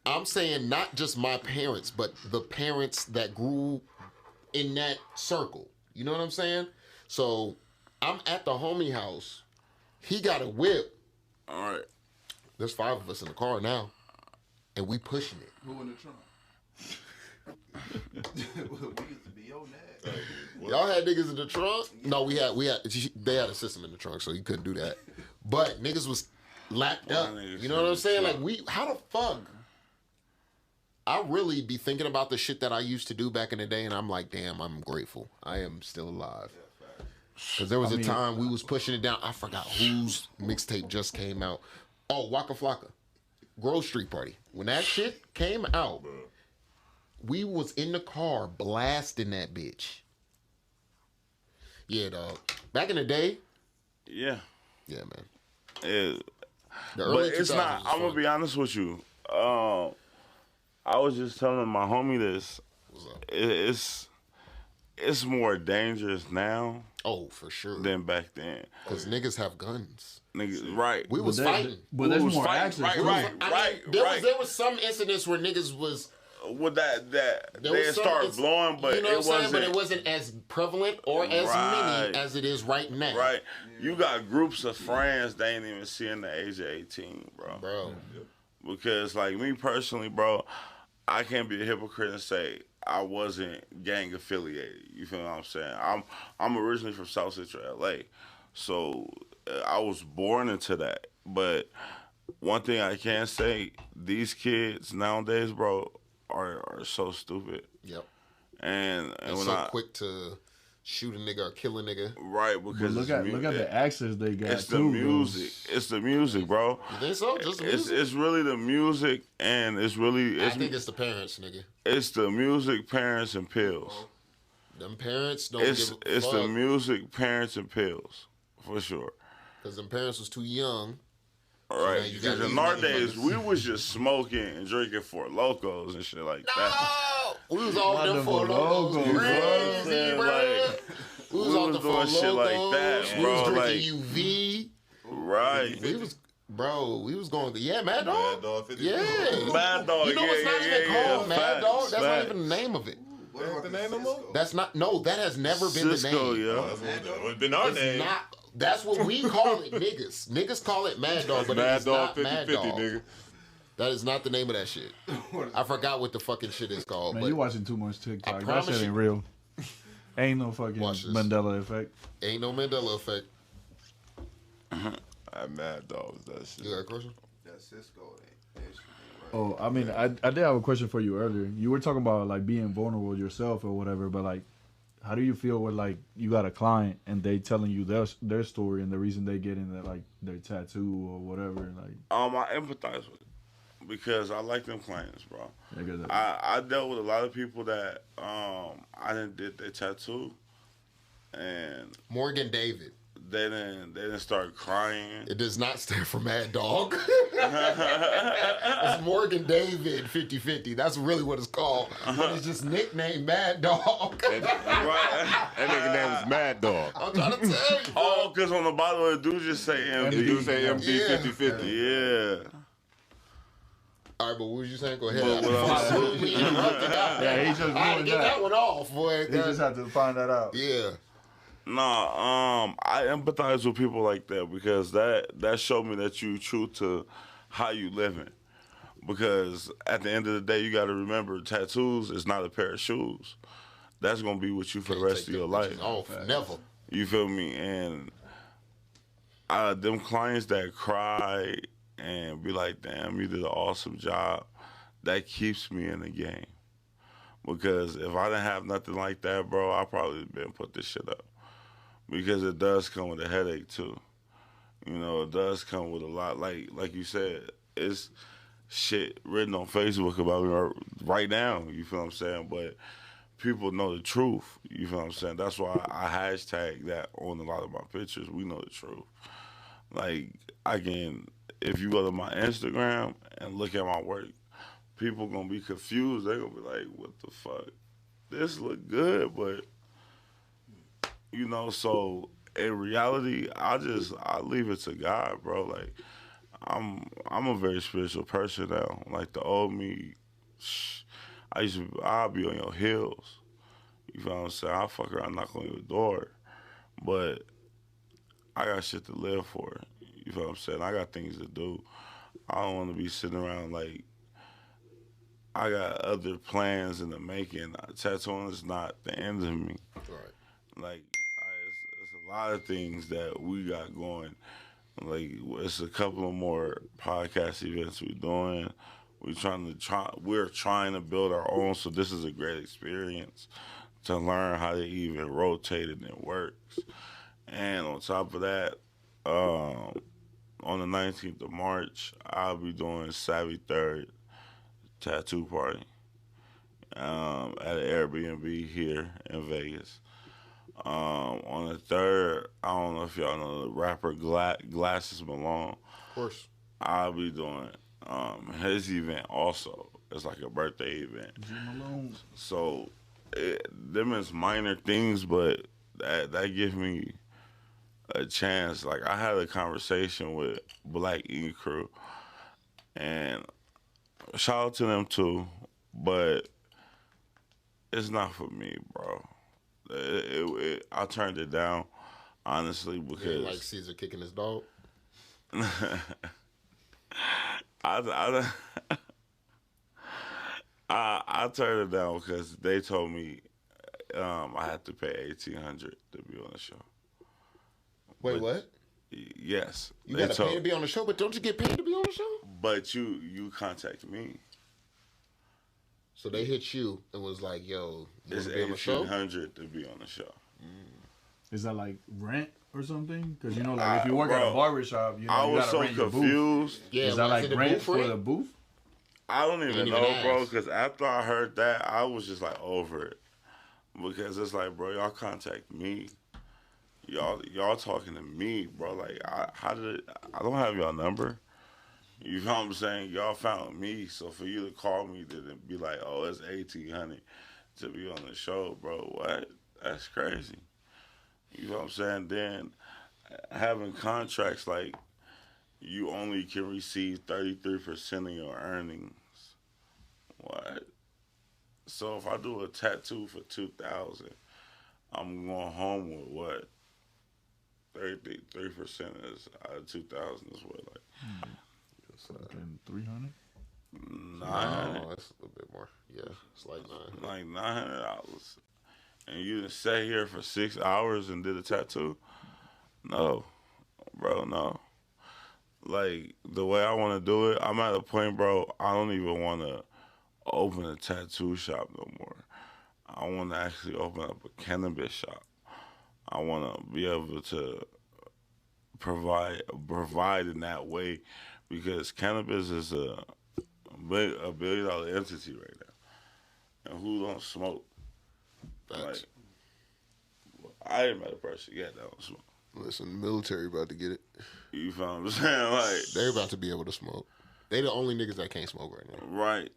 I'm saying not just my parents, but the parents that grew in that circle. You know what I'm saying? So I'm at the homie house. He got a whip. all right. There's 5 of us in the car now, and we pushing it. Who in the trunk? We used to be on that. Y'all had niggas in the trunk? No, we had. They had a system in the trunk, so you couldn't do that. But niggas was lapped up. niggas You know what I'm in the saying? trunk. Like how the fuck? I really be thinking about the shit that I used to do back in the day, and I'm like, damn, I'm grateful. I am still alive. Because there was a time we was pushing it down. I forgot whose mixtape just came out. Oh, Waka Flocka. Grove Street Party. When that shit came out, we was in the car blasting that bitch. Yeah, dog. Back in the day, Yeah. yeah, man. It, The but early it's 2000s not. was I'm gonna fun. be honest with you. I was just telling my homie this. What's up? It's more dangerous now Oh, for sure. than back then. Because niggas have guns. Niggas, right? We was fighting. But there's was more fighting, access. right, too. right. I mean, there was some incidents where niggas was With that there they was some start inc- blowing, but you know it what I'm saying? wasn't. But it wasn't as prevalent or as Right. many as it is right now. Right, you got groups of friends they ain't even seeing the age of 18, Bro. Because like me personally, bro, I can't be a hypocrite and say I wasn't gang affiliated. You feel what I'm saying? I'm originally from South Central LA, so I was born into that. But one thing I can say, these kids nowadays, bro, are so stupid. Yep. And And when so quick to shoot a nigga or kill a nigga. right, But because look at the access they got. it's the too, music. It's the music, bro. You think so? Just the music? It's really the music, and it's really I think it's the parents, nigga. it's the music, parents, and pills. Them parents don't It's give a it's the fuck. music, parents, and pills for sure. Because them parents was too young. All right, now you because got in these our days motherfuckers. we was just smoking and drinking for locos and shit like that. We was all them Wonderful for logos. logos, bro. Crazy, Yeah, bro. like, we was we off was the doing Four shit like Logos. that, We bro, was drinking like- UV. Right, We was, bro. We was going. Yeah, Mad Dog. Mad Dog 50. Yeah. Mad Dog. You know yeah, it's not yeah, even yeah, called yeah. Mad Dog. Facts, That's not facts. even the name of it. What Ain't about the the name no more? Cisco? That's not. No, that has never been the Cisco, name. yeah. That would have been our It's name. not. That's what we call it, niggas. Niggas call it Mad Dog, but Mad it's Dog not Mad 50-50, Dog. nigga. That is not the name of that shit. I forgot what the fucking shit is called. Man, but you watching too much I TikTok. That promise shit ain't you. real. Ain't no fucking Watch this. Mandela effect. ain't no Mandela effect. That Mad Dog was that shit. You got a question? That Cisco ain't. That shit ain't right. Oh, I mean, I did have a question for you earlier. You were talking about like being vulnerable yourself or whatever, but like, how do you feel when like you got a client and they telling you their story and the reason they get into like their tattoo or whatever? Like, I empathize with it because I like them clients, bro. I guess that- I dealt with a lot of people that I didn't did their tattoo, and Morgan David. They didn't start crying. It does not stand for Mad Dog. It's Morgan David 50/50. That's really what it's called. But it's just nicknamed Mad Dog. That nigga name was Mad Dog. I'm trying to tell you. Oh, because on the bottom of the dude just say MD. You do say MD Yeah. 50/50. Yeah. All right, but what was you saying? Go ahead. Yeah, he just I had to ruined get that that. one off, boy. He just had to find that out. Yeah. Nah, I empathize with people like that because that showed me that you true to how you living. Because at the end of the day, you got to remember, tattoos is not a pair of shoes. That's gonna be with you for the Can't rest take of your them life. bitches off. Never. You feel me? And them clients that cry and be like, "Damn, you did an awesome job," that keeps me in the game. Because if I didn't have nothing like that, bro, I probably been put this shit up. Because it does come with a headache too. You know, it does come with a lot. Like you said, it's shit written on Facebook about me right now. You feel what I'm saying? But people know the truth. You feel what I'm saying? That's why I hashtag that on a lot of my pictures. We know the truth. Like, if you go to my Instagram and look at my work, people gonna be confused. They gonna be like, "What the fuck? This look good," but you know. So in reality, I leave it to God, bro. Like, I'm a very spiritual person now. Like the old me, I'll be on your heels. You feel what I'm saying? I'll fuck around, knock on your door, but I got shit to live for. You feel what I'm saying? I got things to do. I don't want to be sitting around like I got other plans in the making. Tattooing is not the end of me. Right. Like, it's a lot of things that we got going. Like, it's a couple of more podcast events we're doing. We're trying to build our own. So this is a great experience to learn how to even rotate it and it works. And on top of that, on the 19th of March, I'll be doing Savvy Third tattoo party at an Airbnb here in Vegas. On the 3rd, I don't know if y'all know the rapper Glasses Malone. Of course. I'll be doing his event also. It's like a birthday event. So them is minor things, but that gives me a chance. Like, I had a conversation with Black Ink Crew, and shout out to them too, but it's not for me, bro. I turned it down, honestly, because Like Caesar kicking his dog. I turned it down because they told me I had to pay $1,800 to be on the show. Wait, what? Yes, You got to pay to be on the show, but don't you get paid to be on the show? But you contact me. So they hit you and was like, "Yo, you It's want to be on the show?" $1,800 to be on the show. Is that like rent or something? Because you know, like if you work at a bro, barbershop, you know, I you was gotta so rent your booth. confused. Yeah, Is that when I like said the rent booth for rent? the booth? I don't even Ain't know, even bro, asked. because after I heard that, I was just like over it. Because it's like, bro, y'all contact me. Y'all talking to me, bro. Like, I don't have y'all number. You know what I'm saying? Y'all found me, so for you to call me to be like, "Oh, it's $1,800 to be on the show," bro. What? That's crazy. You know what I'm saying? Then having contracts like you only can receive 33% of your earnings. What? So if I do a tattoo for $2,000, I'm going home with what? 33% is out of 2,000 is what, like Fucking 300. 900, Oh, that's a little bit more. Yeah, it's like 9. like $900. And you just sat here for 6 hours and did a tattoo? No, bro, no. Like, the way I want to do it, I'm at a point, bro, I don't even want to open a tattoo shop no more. I want to actually open up a cannabis shop. I want to be able to provide in that way, because cannabis is a $1 billion entity right now. And who don't smoke? Facts. Like, I ain't met a person yet that don't smoke. Listen, the military about to get it. You feel what I'm saying? Like, They're about to be able to smoke. They the only niggas that can't smoke right now. right.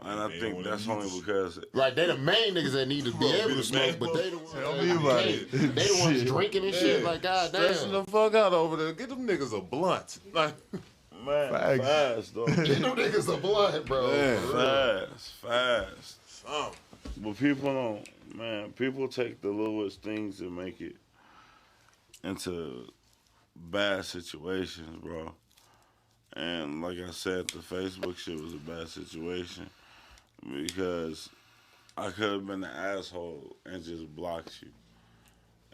And I think that's only because Right, they the main niggas that need to be able to smoke, but they the ones Tell that me about can't. it. They the ones drinking and shit. Like, Stressing goddamn. the fuck out over there. Get them niggas a blunt. Like, man, Facts. fast though. Get them niggas a blood, bro. Man. Fast. oh, But people don't, man. People take the littlest things and make it into bad situations, bro. And like I said, the Facebook shit was a bad situation because I could have been an asshole and just blocked you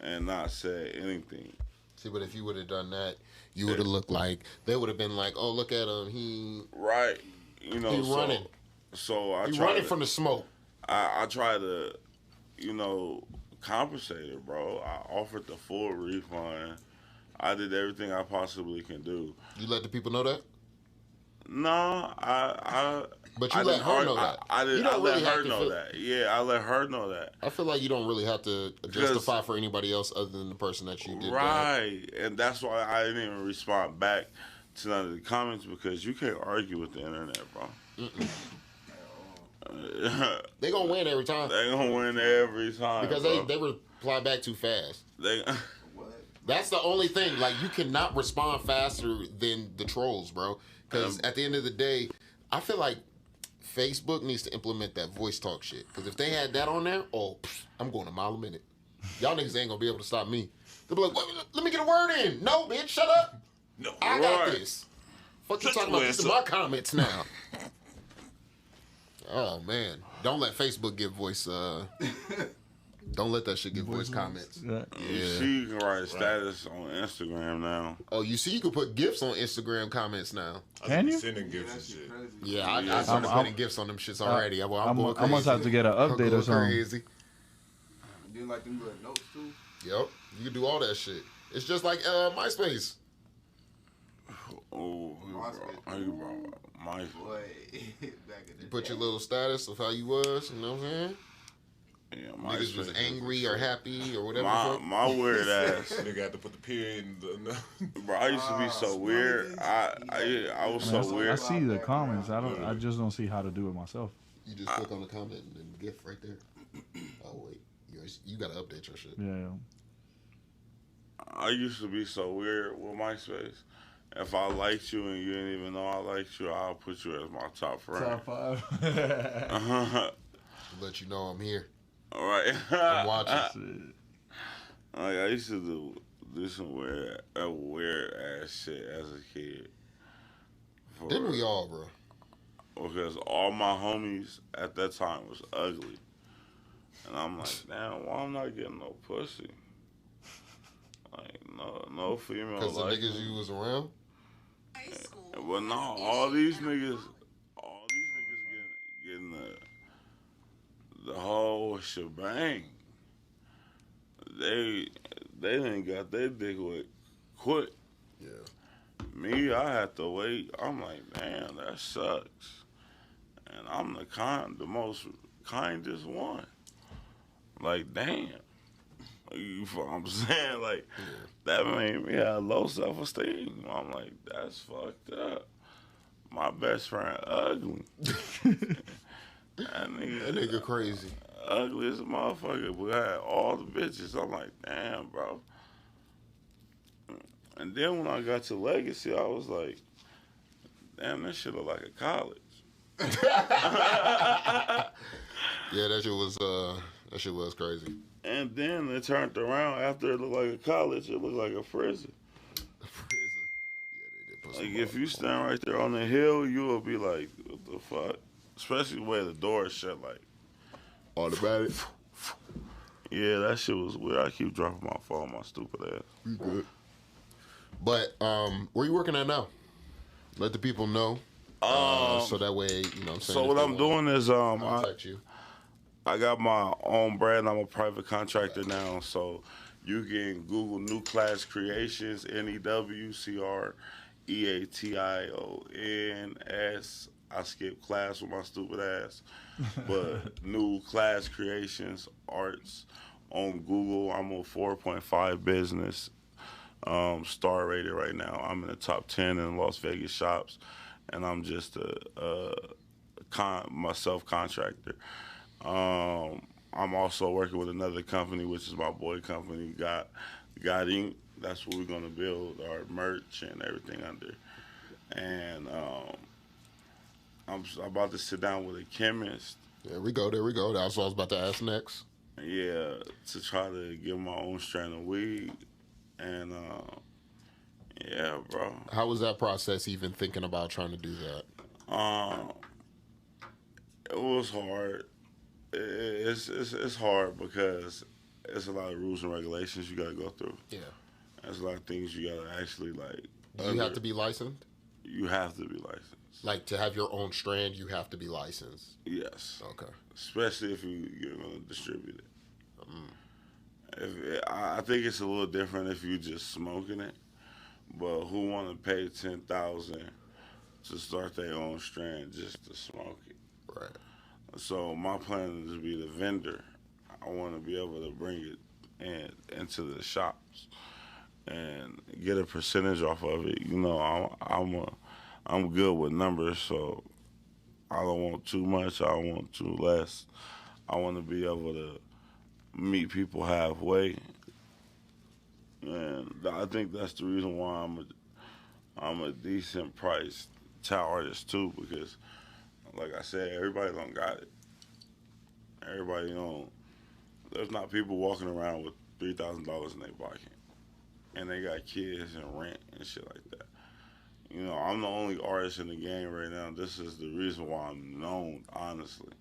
and not said anything. See, but if you would have done that, you would have looked like, they would have been like, oh, look at him. He Right. You know, running. So I He tried running to, from the smoke. I try to, compensate it, bro. I offered the full refund. I did everything I possibly can do. You let the people know that? No, But you I let didn't her know that. I You did. don't I let really have her to know feel- that. Yeah, I let her know that. I feel like you don't really have to justify for anybody else other than the person that you did that. Right, and that's why I didn't even respond back to none of the comments because you can't argue with the internet, bro. They gonna win every time. They gonna win every time Because bro. they reply back too fast. They That's the only thing. Like, you cannot respond faster than the trolls, bro. Because at the end of the day, I feel like Facebook needs to implement that voice talk shit. Because if they had that on there, I'm going a mile a minute. Y'all niggas ain't gonna be able to stop me. They'll be like, wait, let me get a word in. No, bitch, shut up. no. I got Right. this. Fuck you Shut talking your about? These ass are my up. comments now. Oh, man. Don't let Facebook give voice, don't let that shit give voice comments. Yeah. You see, you can write a status on Instagram now. Oh, you see, you can put GIFs on Instagram comments now. Can you? Sending gifts and That shit shit. crazy. Yeah, I Yeah. started I'm- putting GIFs on them shits already. I'm I going crazy. must have to get an I'm update going or something. crazy. Then like them little notes too. Yep, you can do all that shit. It's just like MySpace. Oh, you brought my Boy, back in the You put day. your little status of how you was, you know what I'm saying? yeah, Niggas was MySpace. angry or happy or whatever. My weird ass. Nigga had to put the period in the. Bro, I used to be so weird. I was I, so I weird. see the comments. I just don't see how to do it myself. You just click on the comment and then GIF right there. Oh wait, you gotta update your shit. Yeah. I used to be so weird with MySpace. If I liked you and you didn't even know I liked you, I'll put you as my top friend. Top 5. Let you know I'm here. All right. I'm watching. Like, I used to do some weird ass shit as a kid. Didn't we all, bro? Because all my homies at that time was ugly. And I'm like, damn, why I'm not getting no pussy? Like, no female. Because the like niggas me. you was around. But no, all these niggas getting the whole shebang. They didn't got their dick with quick. Yeah. Me, I had to wait. I'm like, damn, that sucks. And I'm the most kindest one. Like, damn. You feel what I'm saying? Like, that made me have low self-esteem. I'm like, that's fucked up. My best friend ugly. That Nigga crazy. ugly as a motherfucker. We had all the bitches. I'm like, damn, bro. And then when I got to Legacy, I was like, damn, this shit look like a college. Yeah, that shit was crazy. And then it turned around after it looked like a college, it looked like a prison. Prison. Yeah, they did put some Like, if you stand right there on the hill, you will be like, what the fuck? Especially the way the door is shut, like. automatic. Yeah, that shit was weird. I keep dropping my phone, my stupid ass. You good. But where you working at now? Let the people know. So that way, you know what I'm saying. So if what they I'm wanna doing is contact you. I got my own brand. I'm a private contractor now, so you can Google New Class Creations, NEWCREATIONS. I skipped class with my stupid ass, but New Class Creations Arts on Google. I'm a 4.5 business. star rated right now. I'm in the top 10 in Las Vegas shops, and I'm just my self contractor. I'm also working with another company, which is my boy company, God Inc. That's what we're gonna build our merch and everything under. And I'm about to sit down with a chemist. There we go. There we go. That's what I was about to ask next. Yeah, to try to get my own strand of weed. And yeah, bro. How was that process? Even thinking about trying to do that? It was hard. It's hard because it's a lot of rules and regulations you gotta go through. Yeah. There's a lot of things you gotta actually like. Do you have to be licensed? You have to be licensed. Like to have your own strand, you have to be licensed. Yes. Okay. Especially if you're gonna distribute it. I think it's a little different if you're just smoking it, but who want to pay $10,000 to start their own strand just to smoke it? Right. So my plan is to be the vendor. I want to be able to bring it into the shops and get a percentage off of it. You know, I'm good with numbers, so I don't want too much. I don't want too less. I want to be able to meet people halfway, and I think that's the reason why I'm a decent priced towel artist too, because like I said, everybody don't got it. Everybody don't. There's not people walking around with $3,000 in their pocket, and they got kids and rent and shit like that. You know, I'm the only artist in the game right now. This is the reason why I'm known, honestly.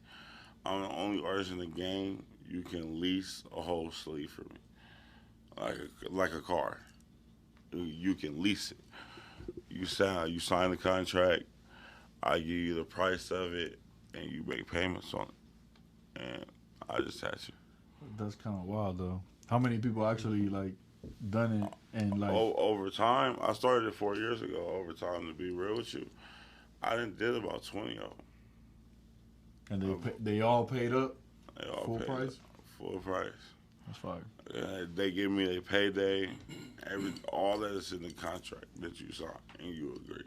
I'm the only artist in the game you can lease a whole sleeve for me, like a car. You can lease it. You sign the contract. I give you the price of it, and you make payments on it, and I just attach you. That's kind of wild though. How many people actually like done it and like? Over time, I started it 4 years ago. Over time, to be real with you, I did about 20 of them. And they all paid up. They all Full paid price? up. Full price. That's fire. They give me a payday. All that is in the contract that you sign and you agree.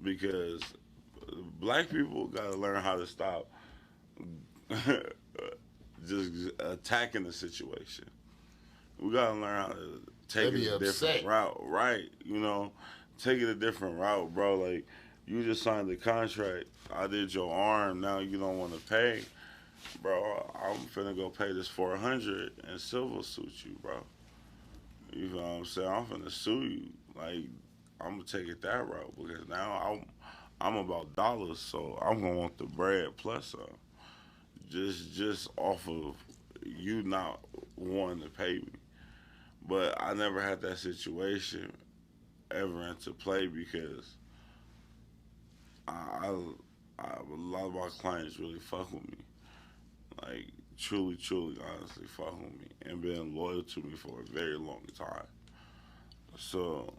Because black people got to learn how to stop just attacking the situation. We got to learn how to take it a different route. Right. You know, take it a different route, bro. Like, you just signed the contract. I did your arm. Now you don't want to pay. Bro, I'm finna go pay this $400 and silver suit you, bro. You know what I'm saying? I'm finna sue you. Like, I'm gonna take it that route because now I'm about dollars, so I'm gonna want the bread plus some. Just off of you not wanting to pay me. But I never had that situation ever into play because a lot of my clients really fuck with me. Like, truly, honestly, fuck with me and been loyal to me for a very long time. So,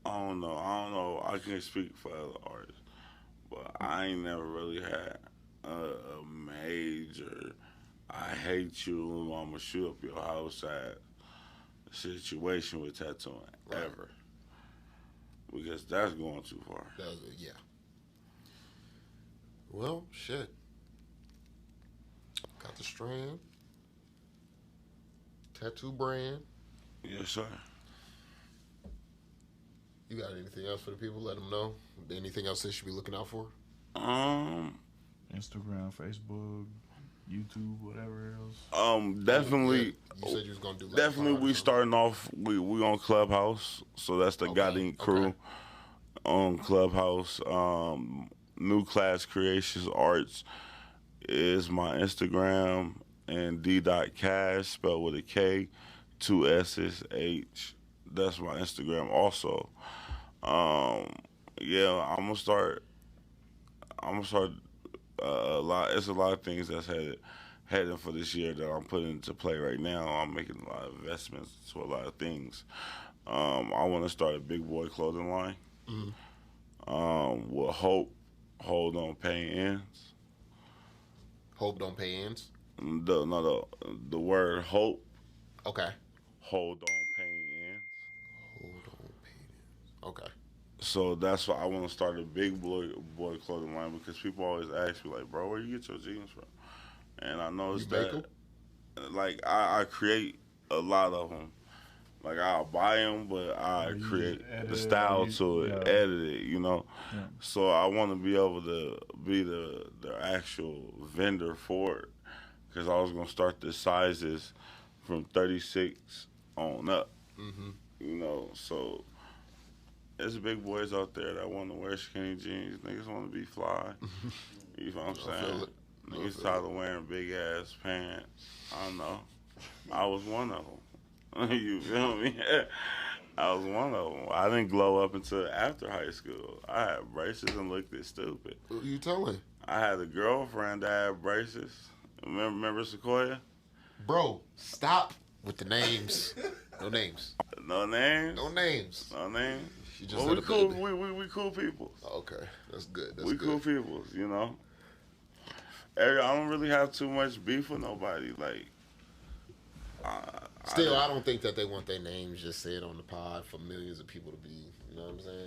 I don't know. I can't speak for other artists, but I ain't never really had a major, I hate you, I'm gonna shoot up your house at situation with tattooing, ever. Because that's going too far. Yeah. Well, shit. Got the strand. Tattoo brand. Yes, sir. You got anything else for the people? Let them know. Anything else they should be looking out for? Instagram, Facebook, YouTube, whatever else. Definitely. You said you was gonna do. Like definitely, we starting off. We on Clubhouse, so that's the Godding crew on Clubhouse. New Class Creations Arts is my Instagram, and D.Cash spelled with a K, 2 S's, H. That's my Instagram also. Yeah, I'm gonna start a lot. It's a lot of things that's heading for this year that I'm putting into play right now. I'm making a lot of investments to a lot of things. I want to start a big boy clothing line. With Hope don't pay ends. Hope don't pay ends. The word hope. Okay. Hold on paying Okay. So that's why I want to start a big boy clothing line because people always ask me like, bro, where you get your jeans from? And I noticed You make that like I create a lot of them. Like I'll buy them, but I you create just edit the it, style you- to it, yeah. edit it, you know. Yeah. So I want to be able to be the actual vendor for it, because I was gonna start the sizes from 36 on up, Mm-hmm. you know. So there's big boys out there that want to wear skinny jeans. Niggas want to be fly. You know what I'm feel saying? it. I Niggas feel tired of wearing big ass pants. I don't know. I was one of them. You feel me? I was one of them. I didn't glow up until after high school. I had braces and looked this stupid. Who you telling? I had a girlfriend that had braces. Remember Sequoia? Bro, stop with the names. No names. No names. No names. No names. She just Well, said we a cool. baby. We cool people. Okay, that's good. That's We good. cool people. You know. I don't really have too much beef with nobody. Like. Still, I don't think that they want their names just said on the pod for millions of people to be. You know what I'm saying?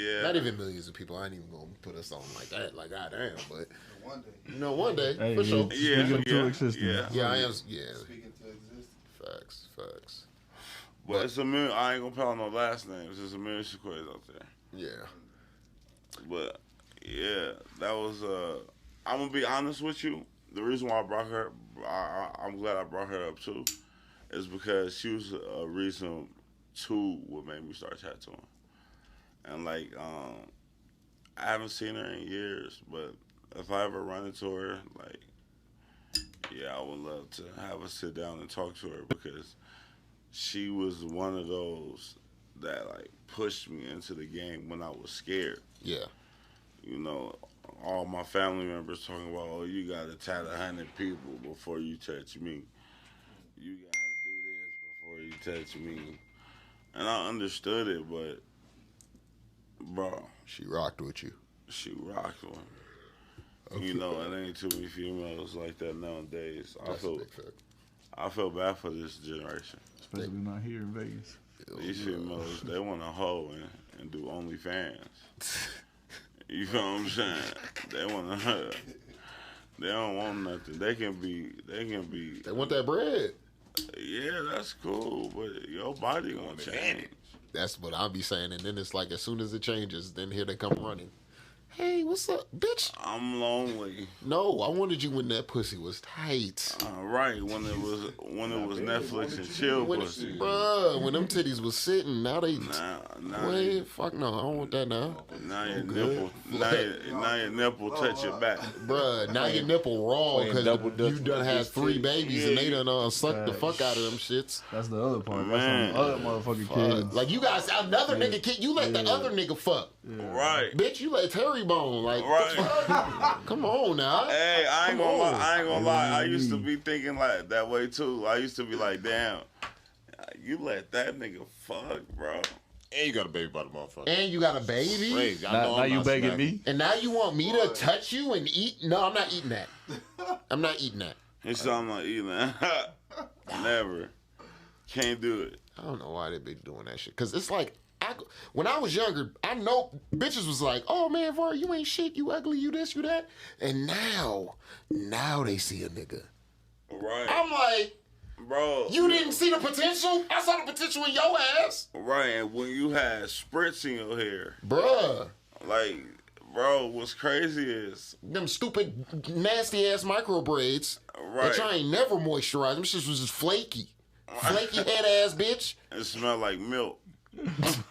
Yeah. Not even millions of people. I ain't even gonna put us on like that. Like goddamn, but One day. you know, one day Hey, for sure. Yeah, speaking to yeah, existence. yeah. Yeah, I am. Yeah, Speaking to existence. facts. But it's a million. I ain't gonna put out no last names. There's a million Sequoias out there. Yeah. But yeah, that was. I'm gonna be honest with you. The reason why I brought her, I'm glad I brought her up too, is because she was a reason to what made me start tattooing. And like, I haven't seen her in years, but if I ever run into her, like, yeah, I would love to have her sit down and talk to her because she was one of those that like pushed me into the game when I was scared. Yeah. You know, all my family members talking about, oh, you gotta tat 100 people before you touch me. You gotta do this before you touch me. And I understood it, but bro, She rocked with you. she rocked with me. You know, it ain't too many females like that nowadays. That's a big fact. I feel bad for this generation. Especially not here in Vegas. These females, they want to hoe and do OnlyFans. You know what I'm saying? They want to. They don't want nothing. They can be. They want that bread. Yeah, that's cool, but your body gonna change. That's what I'll be saying. And then it's like as soon as it changes, then here they come running. Hey, what's up, bitch? I'm lonely. No, I wanted you when that pussy was tight. Right, when it was Netflix and chill pussy. Bruh, when them titties was sitting, now they. Now, Wait, fuck no, I don't want that now. now your nipple, now your nipple touch your back. Bruh, now your nipple raw Playing because double dutch you done with had these 3 titties. babies and they done sucked the fuck out of them shits. That's the other part. Man. That's some other motherfucking kids. Like you guys, another nigga kid, you let the other nigga fuck. Right. Bitch, you let Terry Bone. Like, Right. come on now. Hey, I ain't Come gonna lie. on. I ain't gonna lie. I used to be thinking like that way too. I used to be like, damn, you let that nigga fuck, bro. And you got a baby by the motherfucker. And you got a baby. Crazy. I Now, know now I'm you not begging smacking. me? And now you want me to touch you and eat? No, I'm not eating that. I'm not eating that. He said I'm not eating that. Never. Can't do it. I don't know why they be doing that shit. Cause it's like, when I was younger, I know bitches was like, oh man, Var, you ain't shit, you ugly, you this, you that. And now they see a nigga. Right. I'm like, Bro. you didn't see the potential? I saw the potential in your ass. Right, and when you had spritz in your hair, Bruh. like, bro, what's crazy is, Them stupid, nasty ass micro braids. right, That y'all ain't never moisturized. Them shits was just flaky. Flaky head ass bitch. it smelled like milk.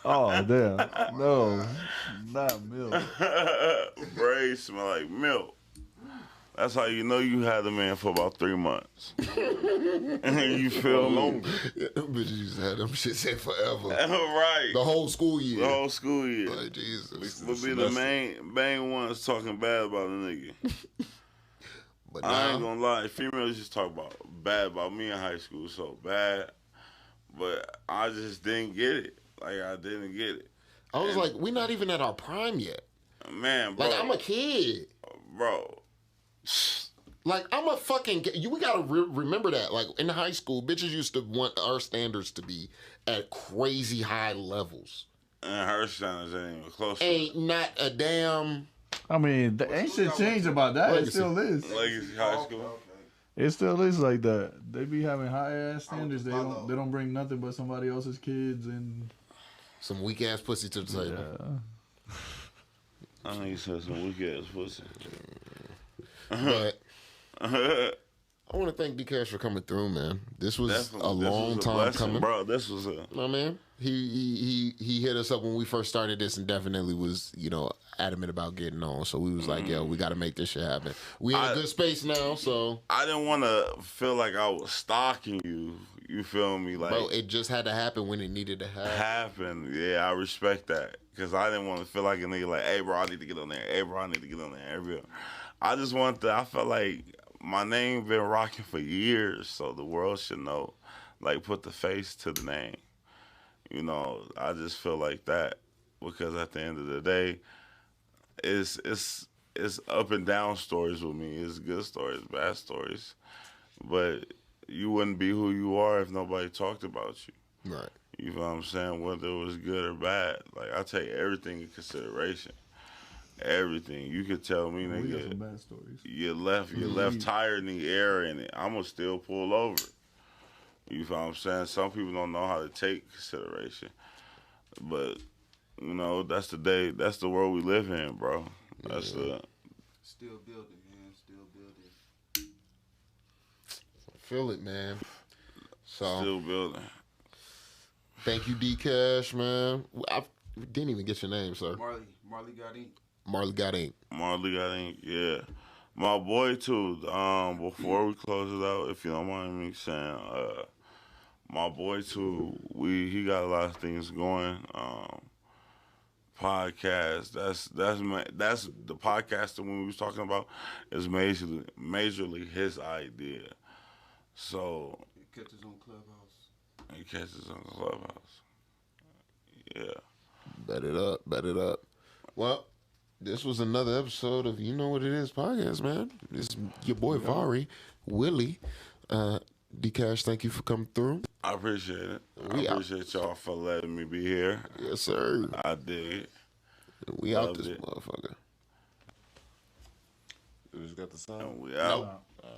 Oh, damn. No, not milk. Braids smell like milk. That's how you know you had a man for about 3 months. You feel me? Yeah, them bitches used to have them shits in forever. Right. The whole school year. The whole school year. Like, Jesus. Would be the main ones talking bad about a nigga. But I ain't now, gonna lie, females just talk bad about me in high school, so bad. But I just didn't get it. Like, I didn't get it. I was like, we not even at our prime yet. Man, bro. Like, I'm a kid. Bro. Like, I'm a fucking... we gotta remember that. Like, in high school, bitches used to want our standards to be at crazy high levels. And her standards ain't even close to Ain't not a damn. I mean, the ain't shit changed about that. It Legacy. still is. Legacy High School. Okay. It still is like that. They be having high ass standards. I They went to don't bring nothing but somebody else's kids and Some weak ass pussy to the table. yeah. I think you said some weak ass pussy. But I want to thank DKASSH for coming through, man. This was Definitely. a long time blessing, coming, bro. This was a my man. He hit us up when we first started this and definitely was, adamant about getting on. So we was like, yo, we got to make this shit happen. We in a good space now, so. I didn't want to feel like I was stalking you. You feel me? Like, Bro, it just had to happen when it needed to happen. Yeah, I respect that. Because I didn't want to feel like a nigga like, hey, bro, I need to get on there. Hey, bro, I need to get on there. I just want to, I felt like my name been rocking for years, so the world should know. Like, put the face to the name. I just feel like that. Because at the end of the day, it's up and down stories with me. It's good stories, bad stories. But you wouldn't be who you are if nobody talked about you. Right. You know what I'm saying? Whether it was good or bad. Like, I take everything in consideration. Everything. You could tell me, We got some nigga, bad stories. you left tire in the air in it. I'm going to still pull over. You know what I'm saying? Some people don't know how to take consideration. But, that's the world we live in, bro. That's Still building, man. Still building. Feel it, man. So, still building. thank you, DKASSH, man. I didn't even get your name, sir. Marley got ink. Marley got ink. Marley got ink, yeah. My boy too. Before we close it out, if you don't mind me saying, my boy too. He got a lot of things going. Podcast. That's the podcast that we was talking about is majorly his idea. So It catches on Clubhouse. he catches on Clubhouse. Yeah. Bet it up. Well, this was another episode of You Know What It Is podcast, man. It's your boy Vari, Willie. DKASSH, thank you for coming through. I appreciate it. We I appreciate y'all for letting me be here. Yes, sir. I dig it. We out Loved this it. motherfucker. You just got the sound. And we out. Nope.